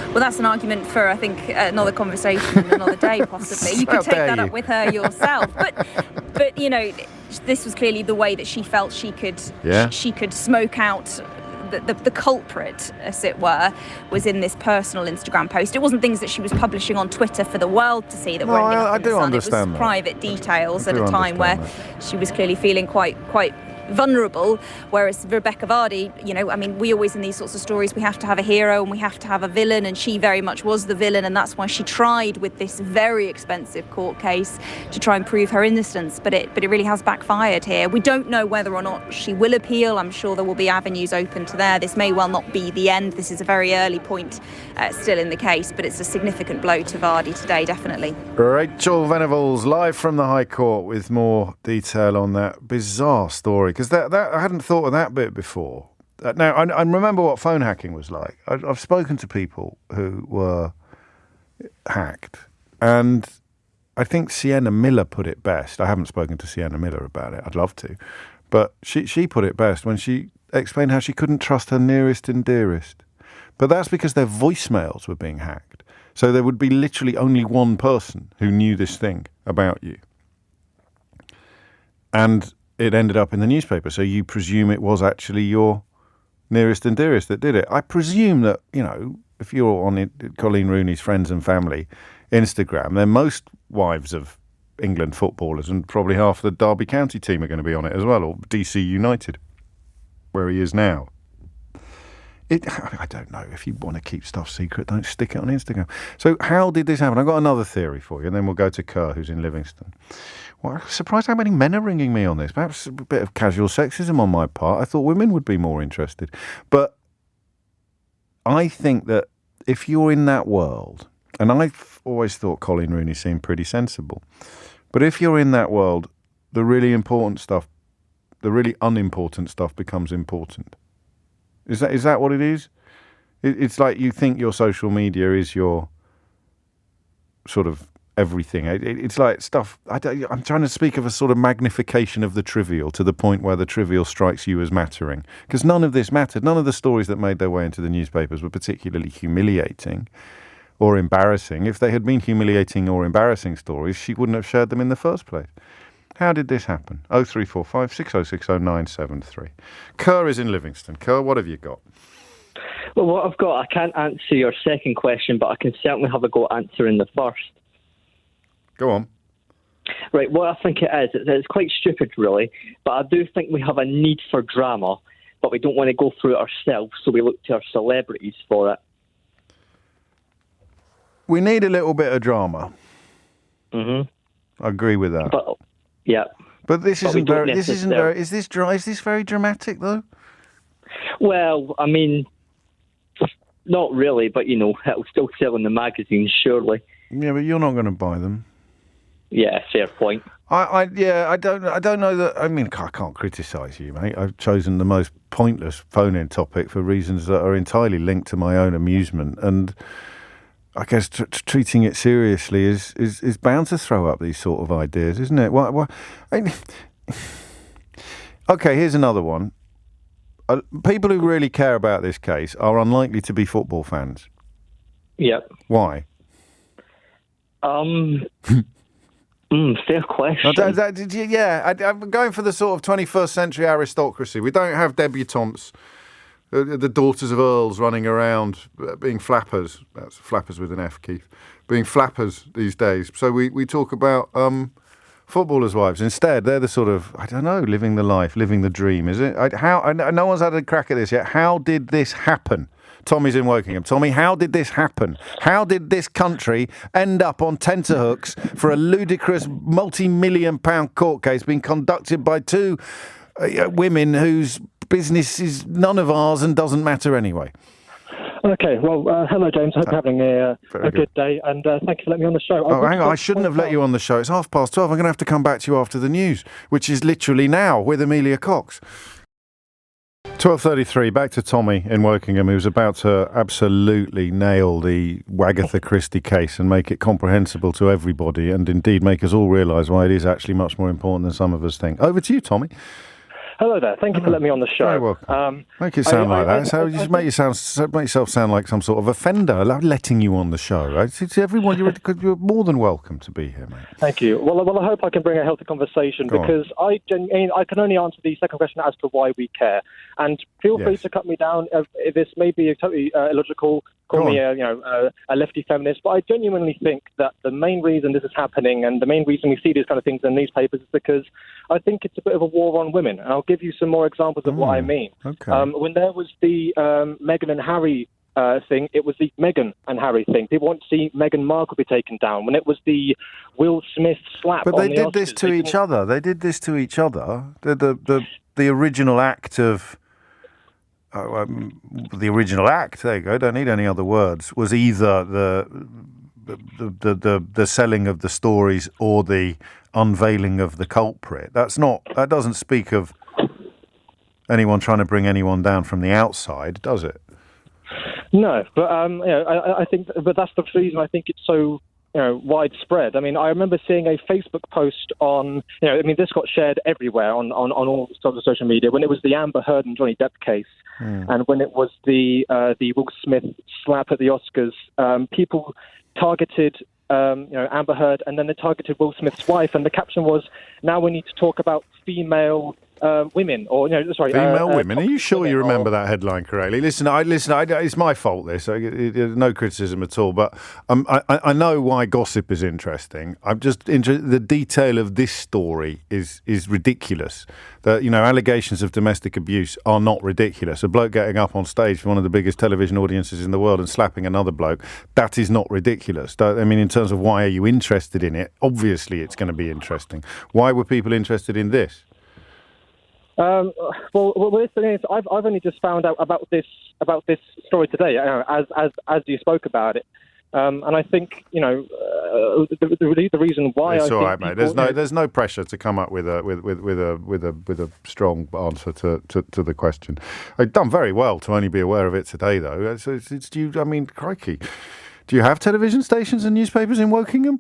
Well, that's an argument for, I think, another conversation another day, possibly. You could take that up with her yourself. But you know, this was clearly the way that she felt she could smoke out the culprit, as it were, was in this personal Instagram post. It wasn't things that she was publishing on Twitter for the world to see that were ending up in the Sun. It was private details at a time where she was clearly feeling quite vulnerable, whereas Rebecca Vardy, you know, I mean, we always in these sorts of stories, we have to have a hero and we have to have a villain, and she very much was the villain, and that's why she tried with this very expensive court case to try and prove her innocence, but it really has backfired here. We don't know whether or not she will appeal. I'm sure there will be avenues open to there. This may well not be the end. This is a very early point still in the case, but it's a significant blow to Vardy today, definitely. Rachel Venables live from the High Court with more detail on that bizarre story, because that I hadn't thought of that bit before. Now, I remember what phone hacking was like. I've spoken to people who were hacked, and I think Sienna Miller put it best. I haven't spoken to Sienna Miller about it. I'd love to. But she put it best when she explained how she couldn't trust her nearest and dearest. But that's because their voicemails were being hacked. So there would be literally only one person who knew this thing about you. And it ended up in the newspaper, so you presume it was actually your nearest and dearest that did it. I presume that, you know, if you're on Colleen Rooney's friends and family Instagram, then most wives of England footballers, and probably half the Derby County team are going to be on it as well, or DC United, where he is now. I don't know. If you want to keep stuff secret, don't stick it on Instagram. So how did this happen? I've got another theory for you, and then we'll go to Kerr, who's in Livingston. Well, I'm surprised how many men are ringing me on this. Perhaps a bit of casual sexism on my part. I thought women would be more interested. But I think that if you're in that world, and I've always thought Colin Rooney seemed pretty sensible, but if you're in that world, the really important stuff, the really unimportant stuff becomes important. Is that what it is? It's like you think your social media is your sort of everything. It's like stuff. I'm trying to speak of a sort of magnification of the trivial to the point where the trivial strikes you as mattering. Because none of this mattered. None of the stories that made their way into the newspapers were particularly humiliating or embarrassing. If they had been humiliating or embarrassing stories, she wouldn't have shared them in the first place. How did this happen? 0345 6060 973. Kerr is in Livingston. Kerr, what have you got? Well, what I've got, I can't answer your second question, but I can certainly have a go at answering the first. Go on. Right, what I think it is, it's quite stupid, really, but I do think we have a need for drama, but we don't want to go through it ourselves, so we look to our celebrities for it. We need a little bit of drama. Mm-hmm. I agree with that. Yeah. But this isn't very. Is this very dramatic though? Well, I mean, not really, but it'll still sell in the magazines, surely. Yeah, but you're not going to buy them. Yeah, fair point. I don't know that. I mean, I can't criticise you, mate. I've chosen the most pointless phone-in topic for reasons that are entirely linked to my own amusement, and I guess treating it seriously is bound to throw up these sort of ideas, isn't it? Okay, here's another one. People who really care about this case are unlikely to be football fans. Yep. Why? Fair question. I'm going for the sort of 21st century aristocracy. We don't have debutantes, the daughters of earls running around being flappers. That's flappers with an F, Keith. Being flappers these days. So we talk about footballers' wives. Instead, they're the sort of, I don't know, living the life, living the dream, is it? No one's had a crack at this yet. How did this happen? Tommy's in Wokingham. Tommy, how did this happen? How did this country end up on tenterhooks for a ludicrous multi-million-pound court case being conducted by two women whose business is none of ours and doesn't matter anyway? Okay, well, hello, James. Hope you're having a good day, and thank you for letting me on the show. Hang on, I shouldn't have let you on the show. It's 12:30. I'm going to have to come back to you after the news, which is literally now, with Amelia Cox. 12:33, back to Tommy in Wokingham, who's about to absolutely nail the Wagatha Christie case and make it comprehensible to everybody, and indeed make us all realise why it is actually much more important than some of us think. Over to you, Tommy. Hello there. Thank you for letting me on the show. Very welcome. Make it sound like that. So you just make yourself sound like some sort of offender. I love letting you on the show. Right? To everyone, you're more than welcome to be here, mate. Thank you. Well, I hope I can bring a healthy conversation because I can only answer the second question as to why we care. And feel free to cut me down if this may be totally illogical. Call me a lefty feminist, but I genuinely think that the main reason this is happening and the main reason we see these kind of things in newspapers is because I think it's a bit of a war on women. And I'll give you some more examples of what I mean. Okay. When there was the Meghan and Harry thing, it was the Meghan and Harry thing. People want to see Meghan Markle be taken down. When it was the Will Smith slap but on they the did Oscars, this to each other. They did this to each other. The original act of... the original act, there you go, don't need any other words, was either the selling of the stories or the unveiling of the culprit. That doesn't speak of anyone trying to bring anyone down from the outside, does it? No, but I think, but that's the reason I think it's so widespread. I mean, I remember seeing a Facebook post on, this got shared everywhere on all sorts of social media when it was the Amber Heard and Johnny Depp case, and when it was the Will Smith slap at the Oscars. People targeted Amber Heard, and then they targeted Will Smith's wife, and the caption was, "Now we need to talk about female women, or female women. Are you sure you remember that headline correctly? Listen. It's my fault. This, no criticism at all. But I know why gossip is interesting. I'm just interested. The detail of this story is ridiculous. That allegations of domestic abuse are not ridiculous. A bloke getting up on stage for one of the biggest television audiences in the world and slapping another bloke, that is not ridiculous. I mean, in terms of why are you interested in it? Obviously, it's going to be interesting. Why were people interested in this? Well, the thing is, I've only just found out about this story today, as you spoke about it, and I think the reason why it's all right, mate. There's no pressure to come up with a strong answer to the question. I've done very well to only be aware of it today, though. Crikey, do you have television stations and newspapers in Wokingham?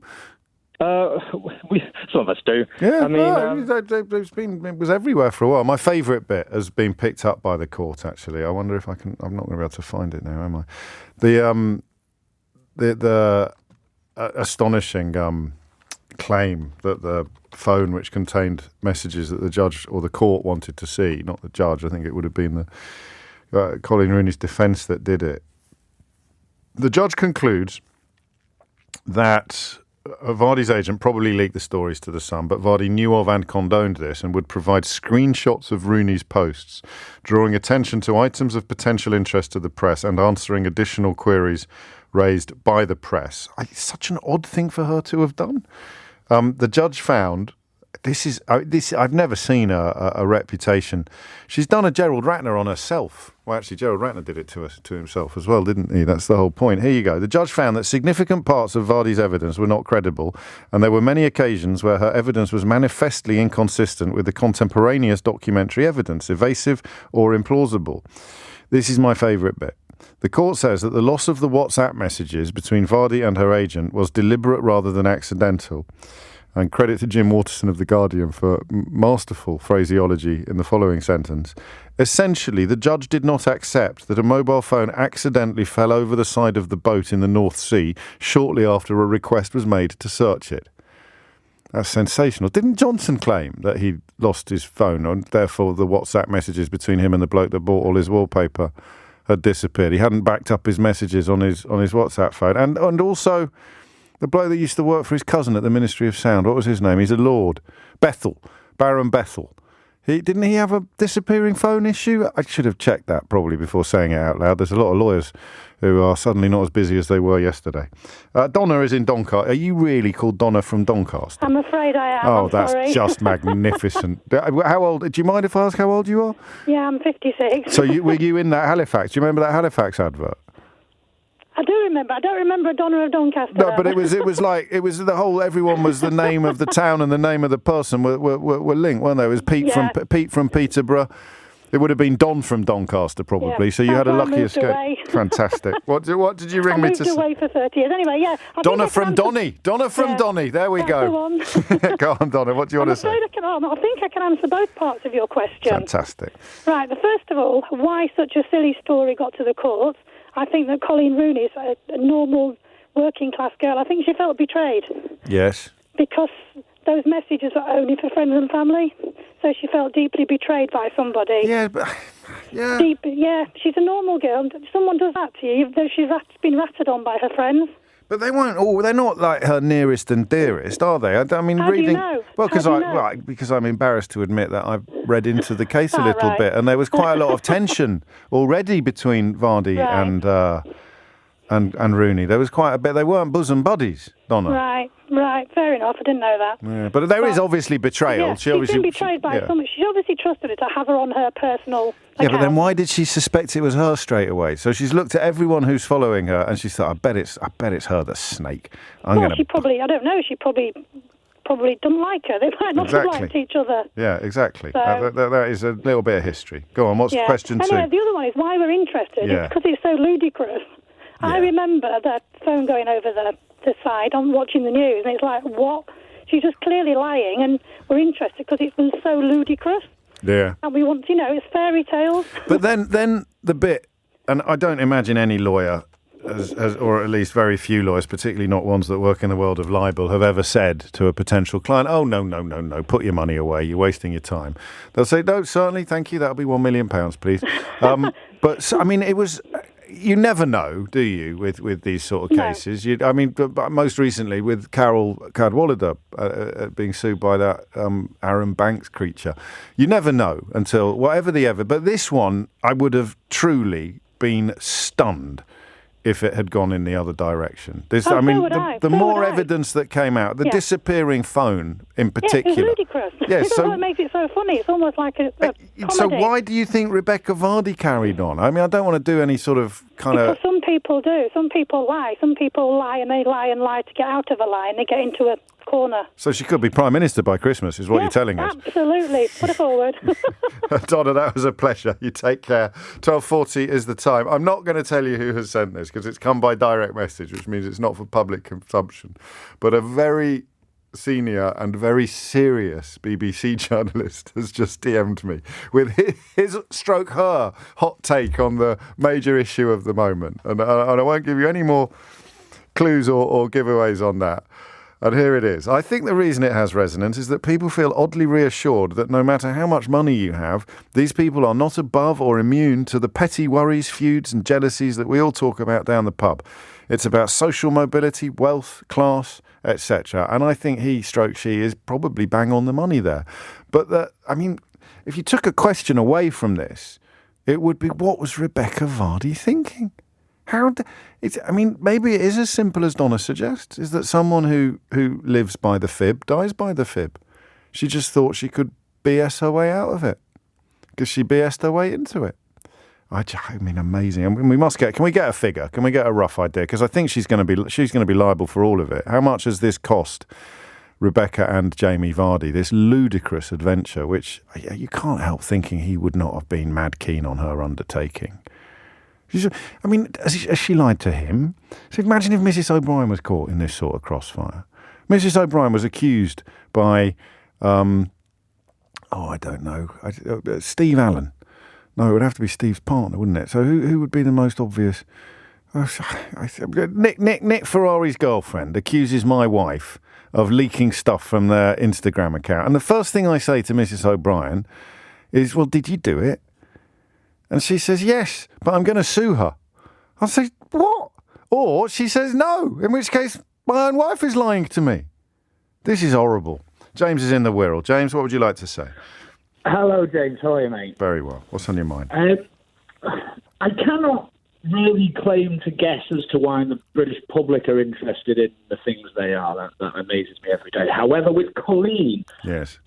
Some of us do. Yeah, it was everywhere for a while. My favourite bit has been picked up by the court. Actually, I wonder if I can. I'm not going to be able to find it now, am I? The astonishing claim that the phone which contained messages that the judge or the court wanted to see, not the judge. I think it would have been the Colin Rooney's defence that did it. The judge concludes that Vardy's agent probably leaked the stories to The Sun, but Vardy knew of and condoned this and would provide screenshots of Rooney's posts, drawing attention to items of potential interest to the press and answering additional queries raised by the press. It's such an odd thing for her to have done. The judge found this. I've never seen a reputation. She's done a Gerald Ratner on herself. Well, actually, Gerald Ratner did it to himself as well, didn't he? That's the whole point. Here you go. The judge found that significant parts of Vardy's evidence were not credible, and there were many occasions where her evidence was manifestly inconsistent with the contemporaneous documentary evidence, evasive or implausible. This is my favourite bit. The court says that the loss of the WhatsApp messages between Vardy and her agent was deliberate rather than accidental. And credit to Jim Waterson of The Guardian for masterful phraseology in the following sentence. Essentially, the judge did not accept that a mobile phone accidentally fell over the side of the boat in the North Sea shortly after a request was made to search it. That's sensational. Didn't Johnson claim that he lost his phone and therefore the WhatsApp messages between him and the bloke that bought all his wallpaper had disappeared? He hadn't backed up his messages on his WhatsApp phone. And also the bloke that used to work for his cousin at the Ministry of Sound, what was his name? He's a lord. Bethel, Baron Bethel. Didn't he have a disappearing phone issue? I should have checked that probably before saying it out loud. There's a lot of lawyers who are suddenly not as busy as they were yesterday. Donna is in Doncaster. Are you really called Donna from Doncaster? I'm afraid I am. Oh, that's just magnificent. How old? Do you mind if I ask how old you are? Yeah, I'm 56. So were you in that Halifax? Do you remember that Halifax advert? I do remember. I don't remember Donna of Doncaster. No, but it was the whole. Everyone was the name of the town and the name of the person were linked, weren't they? It was Pete from Peterborough. It would have been Don from Doncaster probably. Yeah. So you had a lucky escape. Away. Fantastic. What did you ring me to say? I moved away for 30 years. Anyway, yeah. Donna from Donny. There we go. Go on, Donna. What do you want to say? I think I can answer both parts of your question. Fantastic. Right. First of all, why such a silly story got to the courts? I think that Colleen Rooney's a normal working-class girl. I think she felt betrayed. Yes. Because those messages were only for friends and family, so she felt deeply betrayed by somebody. Yeah, she's a normal girl. Someone does that to you, though she's been ratted on by her friends. But they weren't all. They're not like her nearest and dearest, are they? I mean, How reading. Do you know? Well, because I'm embarrassed to admit that I've read into the case a little bit, and there was quite a lot of tension already between Vardy and Rooney. There was quite a bit. They weren't bosom buddies, Donna. Right. Fair enough. I didn't know that. Yeah, but there is obviously betrayal. Yeah, she's been betrayed by someone. She obviously trusted her to have her on her personal account. But then why did she suspect it was her straight away? So she's looked at everyone who's following her, and she thought, I bet it's her, the snake. I don't know. She probably doesn't like her. They might not have liked each other. Yeah, exactly. So, that is a little bit of history. Go on. What's question two? Anyway, the other one is why we're interested. Yeah. It's because it's so ludicrous. Yeah. I remember that phone going over the side. I'm watching the news, and it's like, what? She's just clearly lying, and we're interested because it's been so ludicrous. Yeah. And we want, it's fairy tales. But then the bit, and I don't imagine any lawyer or at least very few lawyers, particularly not ones that work in the world of libel, have ever said to a potential client, "Oh, no, put your money away, you're wasting your time." They'll say, "No, certainly, thank you, that'll be £1 million, please." But, I mean, it was... You never know, do you, with these sort of cases? But most recently with Carol Cadwallader being sued by that Aaron Banks creature. You never know until whatever the ever. But this one, I would have truly been stunned if it had gone in the other direction. The more evidence that came out, the disappearing phone in particular. Yeah, it's ludicrous. That's what makes it so funny. It's almost like a comedy. So why do you think Rebecca Vardy carried on? I mean, I don't want to do any sort of Because some people do. Some people lie. Some people lie and they lie and lie to get out of a lie and they get into a corner. So she could be Prime Minister by Christmas, is what you're telling us. Absolutely. Put it forward. Donna, that was a pleasure. You take care. 12:40 is the time. I'm not going to tell you who has sent this because it's come by direct message, which means it's not for public consumption. But a very senior and very serious BBC journalist has just DM'd me with his stroke her hot take on the major issue of the moment. And I won't give you any more clues or giveaways on that. And here it is. I think the reason it has resonance is that people feel oddly reassured that no matter how much money you have, these people are not above or immune to the petty worries, feuds and jealousies that we all talk about down the pub. It's about social mobility, wealth, class, etc. And I think she is probably bang on the money there. But, if you took a question away from this, it would be, what was Rebecca Vardy thinking? Maybe it is as simple as Donna suggests, is that someone who lives by the fib dies by the fib. She just thought she could BS her way out of it because she BS'd her way into it. Amazing. We must can we get a figure? Can we get a rough idea? Because I think she's going to be liable for all of it. How much has this cost Rebecca and Jamie Vardy, this ludicrous adventure, which you can't help thinking he would not have been mad keen on her undertaking? Has she lied to him? So imagine if Mrs. O'Brien was caught in this sort of crossfire. Mrs. O'Brien was accused by, I don't know, Steve Allen. No, it would have to be Steve's partner, wouldn't it? So who would be the most obvious? Nick Ferrari's girlfriend accuses my wife of leaking stuff from their Instagram account. And the first thing I say to Mrs. O'Brien is, well, did you do it? And she says, yes, but I'm going to sue her. I say, what? Or she says no, in which case my own wife is lying to me. This is horrible. James is in the Wirral. James, what would you like to say? Hello, James. How are you, mate? Very well. What's on your mind? I cannot really claim to guess as to why the British public are interested in the things they are. That amazes me every day. However, with Colleen... Yes.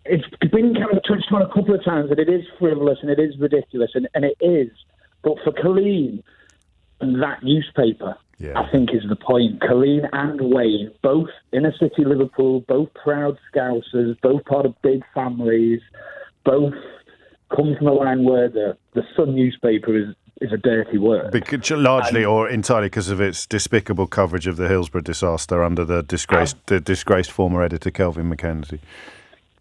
It's been kind of touched on a couple of times that it is frivolous and it is ridiculous, and it is. But for Colleen and that newspaper, I think is the point. Colleen and Wayne, both inner city Liverpool, both proud Scousers, both part of big families, both come from a line where the Sun newspaper is a dirty word. Largely or entirely because of its despicable coverage of the Hillsborough disaster under the disgraced former editor Kelvin Mackenzie.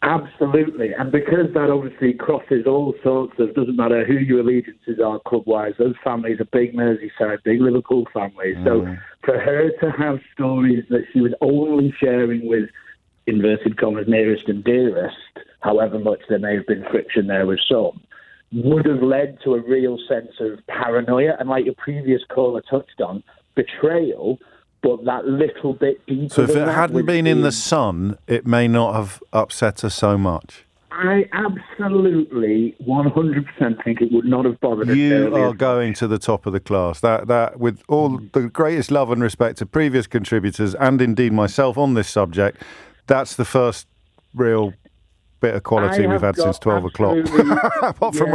Absolutely, and because that obviously crosses all sorts of, doesn't matter who your allegiances are club-wise, those families are big Merseyside, big Liverpool families. So for her to have stories that she was only sharing with, inverted commas, nearest and dearest, however much there may have been friction there with some, would have led to a real sense of paranoia, and like your previous caller touched on, betrayal, but that little bit deeper. So if it hadn't been in the Sun, it may not have upset her so much. I absolutely 100% think it would not have bothered her. You are going to the top of the class. That with all the greatest love and respect to previous contributors and indeed myself on this subject, that's the first real bit of quality we've had since 12 o'clock. Apart from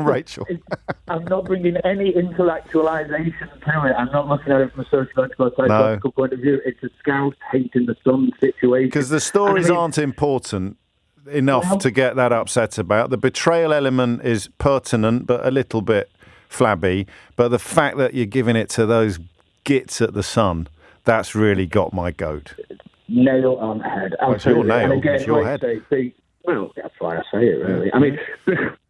Rachel. I'm not bringing any intellectualisation to it. I'm not looking at it from a sociological, psychological point of view. It's a Scouse hating the Sun situation. Because the stories aren't important enough to get that upset about. The betrayal element is pertinent, but a little bit flabby. But the fact that you're giving it to those gits at the Sun, that's really got my goat. Nail on head. It's your nail. It's your head. Well, that's why I say it, really. I mean,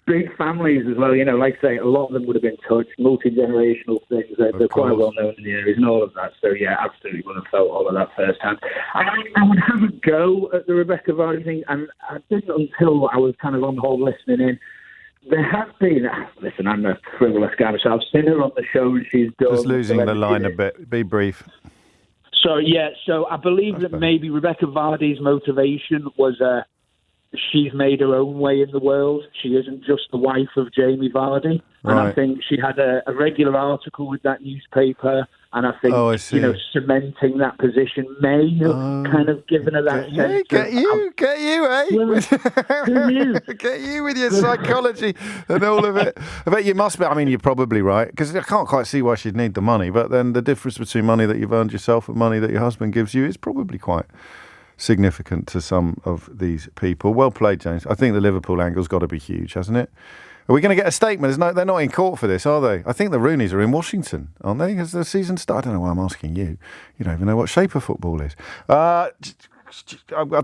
big families as well. Like I say, a lot of them would have been touched, multi-generational things. They're quite well known in the areas and all of that. So, yeah, absolutely would have felt all of that firsthand. I would have a go at the Rebecca Vardy thing, and I didn't until I was kind of on hold listening in. There has been, listen, I'm a frivolous guy myself. I've seen her on the show and she's done. Just losing the line a bit. Be brief. So I believe that maybe Rebecca Vardy's motivation was she's made her own way in the world. She isn't just the wife of Jamie Vardy. And I think she had a regular article with that newspaper, and I think, cementing that position may have kind of given her that sense. Get you, eh? Who knew? Get you with your psychology and all of it. I bet you must be. I mean, you're probably right, because I can't quite see why she'd need the money, but then the difference between money that you've earned yourself and money that your husband gives you is probably quite significant to some of these people. Well played, James. I think the Liverpool angle's got to be huge, hasn't it? Are we going to get a statement? They're not in court for this, are they? I think the Rooneys are in Washington, aren't they? Has the season started? I don't know why I'm asking you. You don't even know what shape of football is. I'll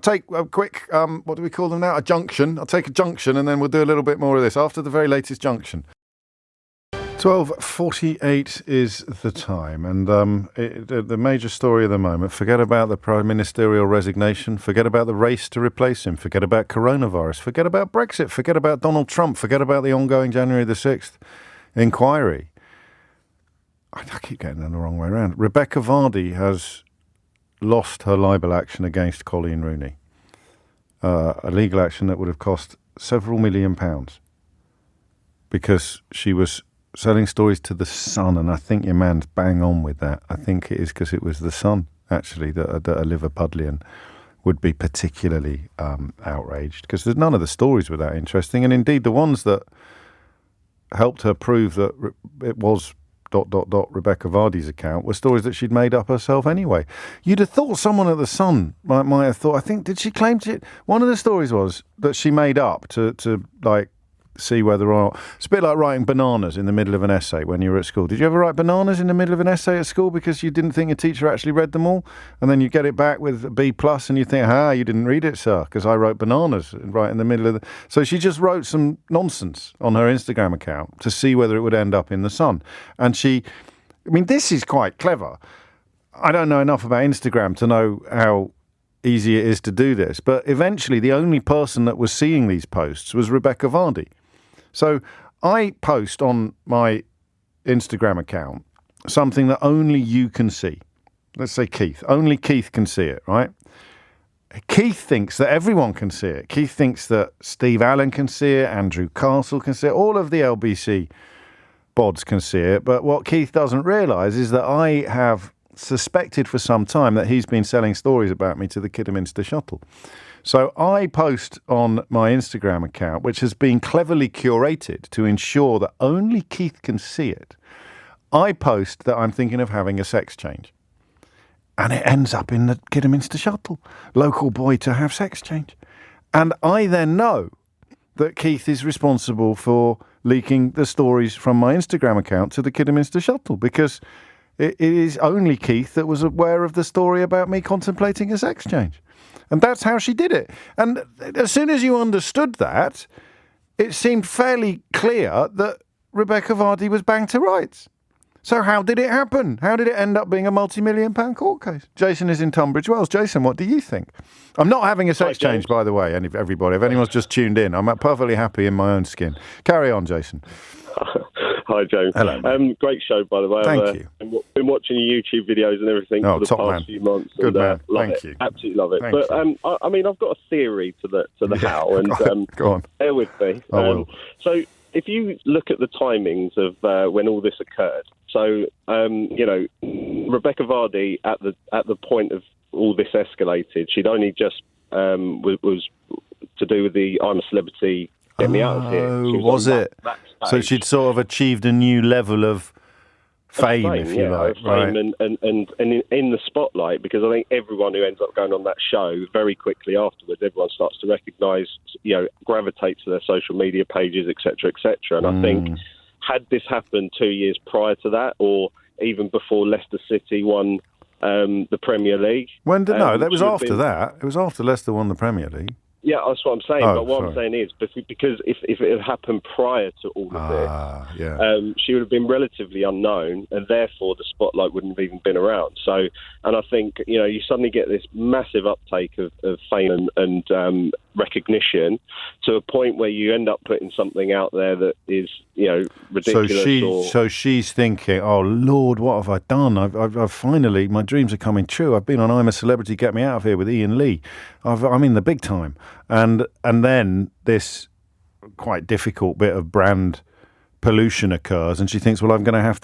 take a quick, what do we call them now? A junction. I'll take a junction and then we'll do a little bit more of this after the very latest junction. 12:48 is the time, and the major story of the moment, forget about the Prime Ministerial resignation, forget about the race to replace him, forget about coronavirus, forget about Brexit, forget about Donald Trump, forget about the ongoing January the 6th inquiry. I keep getting them the wrong way around. Rebecca Vardy has lost her libel action against Colleen Rooney, a legal action that would have cost several £1 million because she was selling stories to The Sun, and I think your man's bang on with that. I think it is because it was The Sun, actually, that a Liverpudlian would be particularly outraged, because none of the stories were that interesting, and indeed the ones that helped her prove that it was ... Rebecca Vardy's account were stories that she'd made up herself anyway. You'd have thought someone at The Sun might have thought, I think, did she claim to... One of the stories was that she made up to see whether or not... It's a bit like writing bananas in the middle of an essay when you were at school. Did you ever write bananas in the middle of an essay at school because you didn't think your teacher actually read them all? And then you get it back with a B+ and you think, you didn't read it, sir, because I wrote bananas right in the middle of the... So she just wrote some nonsense on her Instagram account to see whether it would end up in The Sun. And this is quite clever. I don't know enough about Instagram to know how easy it is to do this, but eventually the only person that was seeing these posts was Rebecca Vardy. So I post on my Instagram account something that only you can see. Let's say Keith. Only Keith can see it, right? Keith thinks that everyone can see it. Keith thinks that Steve Allen can see it, Andrew Castle can see it, all of the LBC bods can see it. But what Keith doesn't realise is that I have suspected for some time that he's been selling stories about me to the Kidderminster Shuttle. So I post on my Instagram account, which has been cleverly curated to ensure that only Keith can see it. I post that I'm thinking of having a sex change. And it ends up in the Kidderminster Shuttle. Local boy to have sex change. And I then know that Keith is responsible for leaking the stories from my Instagram account to the Kidderminster Shuttle, because it is only Keith that was aware of the story about me contemplating a sex change. And that's how she did it. And as soon as you understood that, it seemed fairly clear that Rebecca Vardy was banged to rights. So how did it happen? How did it end up being a multi-million-pound court case? Jason is in Tunbridge Wells. Jason, what do you think? I'm not having a sex change, by the way, everybody. If anyone's just tuned in, I'm perfectly happy in my own skin. Carry on, Jason. Hi, James. Hello. Great show, by the way. Thank you. I've been watching your YouTube videos and everything for the past few months. Good man. Thank you. Absolutely love it. Thank but I've got a theory to the how, and go on. Bear with me. I will. So if you look at the timings of when all this occurred, so Rebecca Vardy at the point of all this escalated, she'd only just was to do with the I'm a Celebrity, get me out of here. Was it? So she'd sort of achieved a new level of fame, if you like. Fame and in the spotlight, because I think everyone who ends up going on that show, very quickly afterwards, everyone starts to recognise, gravitate to their social media pages, etc., etc. And I think, had this happened 2 years prior to that, or even before Leicester City won the Premier League... That was after that. It was after Leicester won the Premier League. Yeah, that's what I'm saying. Oh, but what sorry. I'm saying is, because if it had happened prior to all of this, she would have been relatively unknown, and therefore the spotlight wouldn't have even been around. So, and I think, you suddenly get this massive uptake of fame and recognition to a point where you end up putting something out there that is, ridiculous. So she's thinking, oh Lord, what have I done? I've finally, my dreams are coming true. I've been on I'm a Celebrity, Get Me Out of Here with Ian Lee. I'm in the big time. And then this quite difficult bit of brand pollution occurs, and she thinks, well, I'm going to have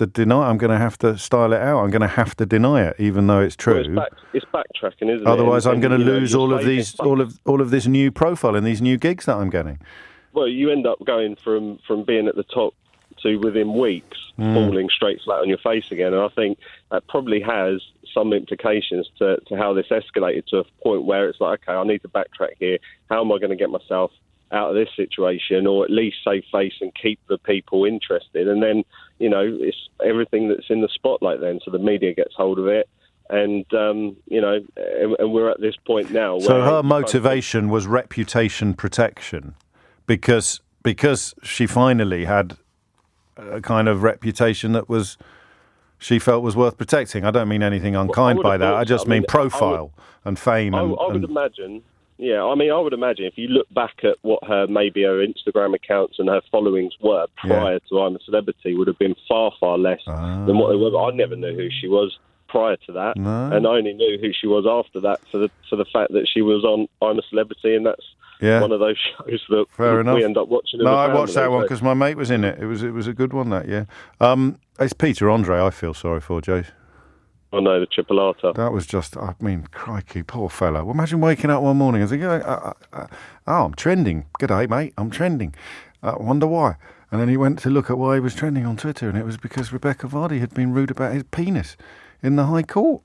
to style it out. I'm going to have to deny it, even though it's true. Well, it's backtracking, isn't it? Otherwise, I'm going to lose all of this new profile and these new gigs that I'm getting. Well, you end up going from being at the top to within weeks falling straight flat on your face again. And I think that probably has some implications to how this escalated to a point where it's like, okay, I need to backtrack here. How am I going to get myself out of this situation, or at least save face and keep the people interested? And then, it's everything that's in the spotlight then. So the media gets hold of it. And, and we're at this point now. So her motivation was reputation protection because she finally had a kind of reputation that she felt was worth protecting. I don't mean anything unkind by that. I just mean profile and fame. I would imagine. Yeah, I would imagine if you look back at what her Instagram accounts and her followings were prior to I'm a Celebrity, would have been far, far less than what they were. I never knew who she was prior to that, and I only knew who she was after that for the fact that she was on I'm a Celebrity, and that's one of those shows that we end up watching. No, I watched that one because my mate was in it. It was a good one that year. It's Peter Andre I feel sorry for, Jace. I know, the Chipolata. That was just, crikey, poor fella. Well, imagine waking up one morning and thinking, I'm trending. G'day, mate, I'm trending. Wonder why. And then he went to look at why he was trending on Twitter, and it was because Rebecca Vardy had been rude about his penis in the High Court.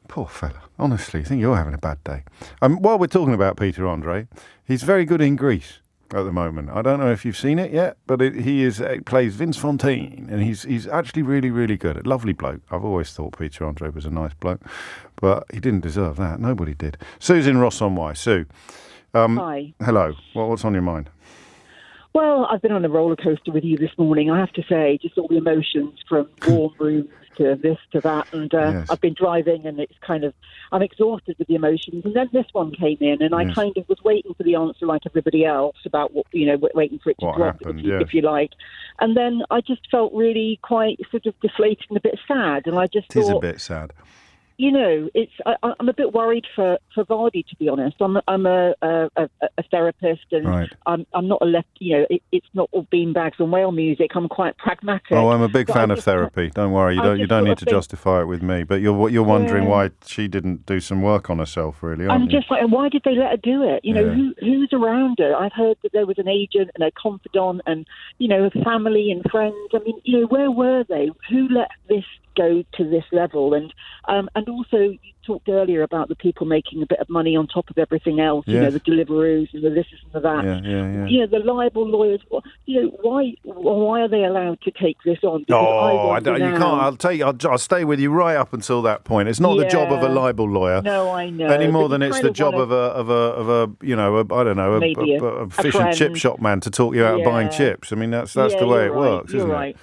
Poor fella. Honestly, I think you're having a bad day. While we're talking about Peter Andre, he's very good in Greece at the moment. I don't know if you've seen it yet, but he plays Vince Fontaine, and he's actually really, really good. A lovely bloke. I've always thought Peter Andre was a nice bloke, but he didn't deserve that. Nobody did. Sue's in Ross on Wye. Sue. Hi. Hello. What's on your mind? Well, I've been on a roller coaster with you this morning. I have to say, just all the emotions from warm rooms to this to that, and I've been driving, and it's kind of, I'm exhausted with the emotions. And then this one came in, and I kind of was waiting for the answer, like everybody else, about what, waiting for it to drop, if you like. And then I just felt really quite sort of deflated and a bit sad, and I just thought, it is a bit sad. I'm a bit worried for Vardy, to be honest. I'm a therapist, and I'm not a left. It's not all beanbags and whale music. I'm quite pragmatic. Oh, I'm a big fan of therapy. Don't worry, you don't need to justify it with me. But you're wondering why she didn't do some work on herself, really, aren't you? I'm just like, why did they let her do it? Who's around her? I've heard that there was an agent and a confidant, and family and friends. I mean, where were they? Who let this go to this level? And also, you talked earlier about the people making a bit of money on top of everything else. Yes. The Deliveroos and the this and the that. Yeah. The libel lawyers. Why are they allowed to take this on? Because you can't. I'll tell you. I'll stay with you right up until that point. It's not the job of a libel lawyer. No, I know. Any more than it's the job of a fish and chip shop man to talk you out of buying chips. I mean, that's the way it works, isn't it?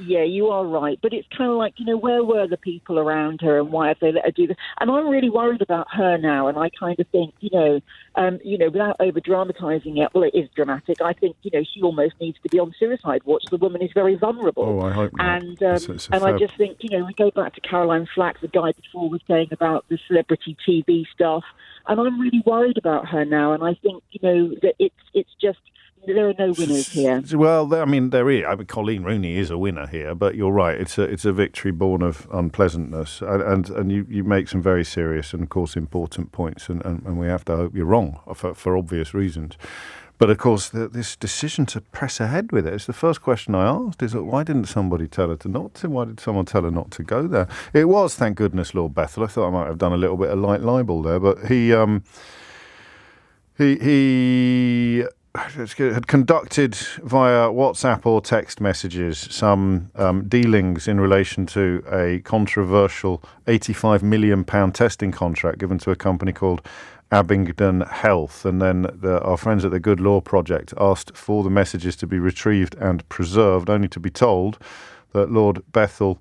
Yeah, you are right. But it's kind of like, where were the people around her, and why have they let her do this? And I'm really worried about her now. And I kind of think, without over-dramatising it, well, it is dramatic. I think, she almost needs to be on suicide watch. The woman is very vulnerable. Oh, I hope not. And I just think, we go back to Caroline Flack, the guy before was saying about the celebrity TV stuff. And I'm really worried about her now. And I think, that it's just, there are no winners here. Well, I mean, there is. Colleen Rooney is a winner here, but you're right. It's a victory born of unpleasantness, and you make some very serious and, of course, important points, and we have to hope you're wrong for obvious reasons. But of course, this decision to press ahead with it's the first question I asked: is why didn't somebody tell her not to? Why did someone tell her not to go there? It was, thank goodness, Lord Bethel. I thought I might have done a little bit of light libel there, but he had conducted via WhatsApp or text messages some dealings in relation to a controversial £85 million testing contract given to a company called Abingdon Health. And then our friends at the Good Law Project asked for the messages to be retrieved and preserved, only to be told that Lord Bethel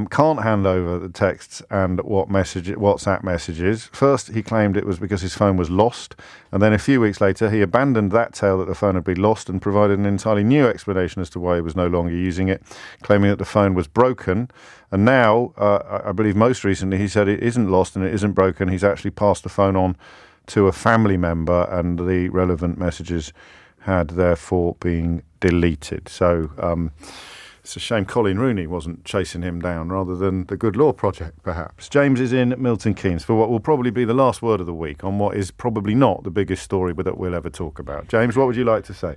can't hand over the texts and WhatsApp messages. First, he claimed it was because his phone was lost, and then a few weeks later, he abandoned that tale that the phone had been lost and provided an entirely new explanation as to why he was no longer using it, claiming that the phone was broken. And now, I believe most recently, he said it isn't lost and it isn't broken. He's actually passed the phone on to a family member, and the relevant messages had therefore been deleted. So, it's a shame Colin Rooney wasn't chasing him down rather than the Good Law Project, perhaps. James is in Milton Keynes for what will probably be the last word of the week on what is probably not the biggest story that we'll ever talk about. James, what would you like to say?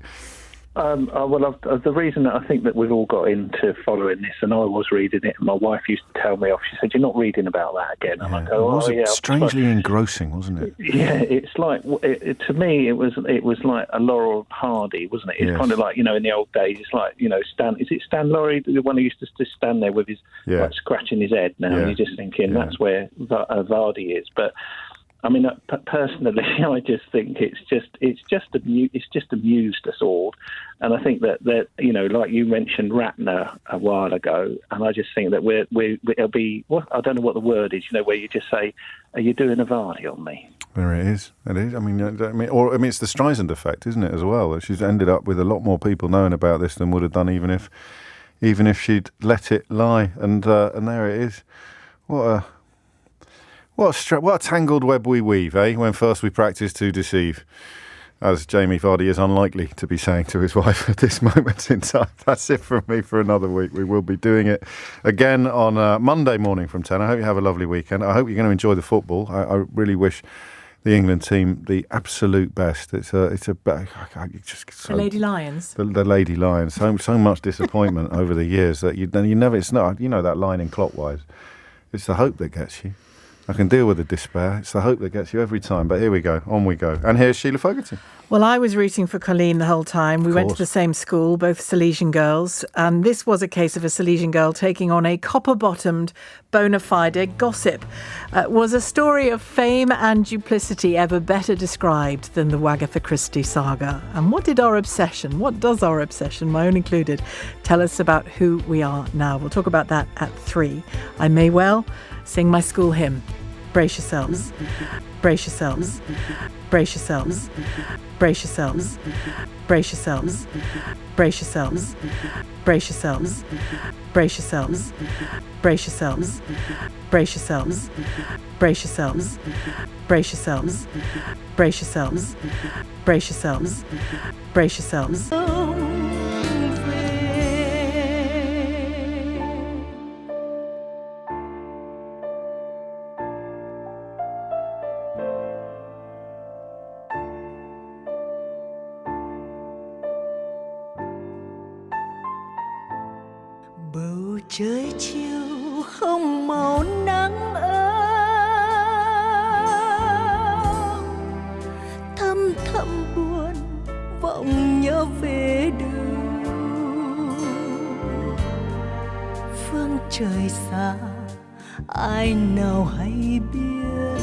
The reason that I think that we've all got into following this, and I was reading it, and my wife used to tell me off. She said, "You're not reading about that again." And I go, it was strangely engrossing, wasn't it? Yeah, it's like to me, it was like a Laurel Hardy, wasn't it? It's kind of like in the old days. It's like Stan. Is it Stan Laurie, the one who used to just stand there with his like scratching his head? Now you're just thinking that's where Vardy is, but. I mean, personally, I just think it's just amused us all, and I think that like you mentioned Ratner a while ago, and I just think that it'll be I don't know what the word is, where you just say, "Are you doing a Vardy on me?" There it is. It is. I mean, it's the Streisand effect, isn't it? As well, she's ended up with a lot more people knowing about this than would have done even if she'd let it lie, and there it is. What a tangled web we weave, eh? When first we practice to deceive, as Jamie Vardy is unlikely to be saying to his wife at this moment in time. That's it from me for another week. We will be doing it again on Monday morning from 10. I hope you have a lovely weekend. I hope you're going to enjoy the football. I really wish the England team the absolute best. The Lady Lions. The Lady Lions. So much disappointment over the years that you never. It's not. That line in Clockwise. It's the hope that gets you. I can deal with the despair. It's the hope that gets you every time. But here we go. On we go. And here's Sheila Fogarty. Well, I was rooting for Colleen the whole time. We went to the same school, both Silesian girls. And this was a case of a Silesian girl taking on a copper-bottomed bona fide gossip. Was a story of fame and duplicity ever better described than the Wagatha Christie saga? And what does our obsession, my own included, tell us about who we are now? We'll talk about that at 3. I may well sing my school hymn. Brace yourselves. Brace yourselves. Brace yourselves. Brace yourselves. Brace yourselves. Brace yourselves. Brace yourselves. Brace yourselves. Brace yourselves. Brace yourselves. Brace yourselves. Brace yourselves. Brace yourselves. Brace yourselves. Brace yourselves. Bầu trời chiều không màu nắng ấm, thầm thầm buồn vọng nhớ về đâu. Phương trời xa ai nào hay biết,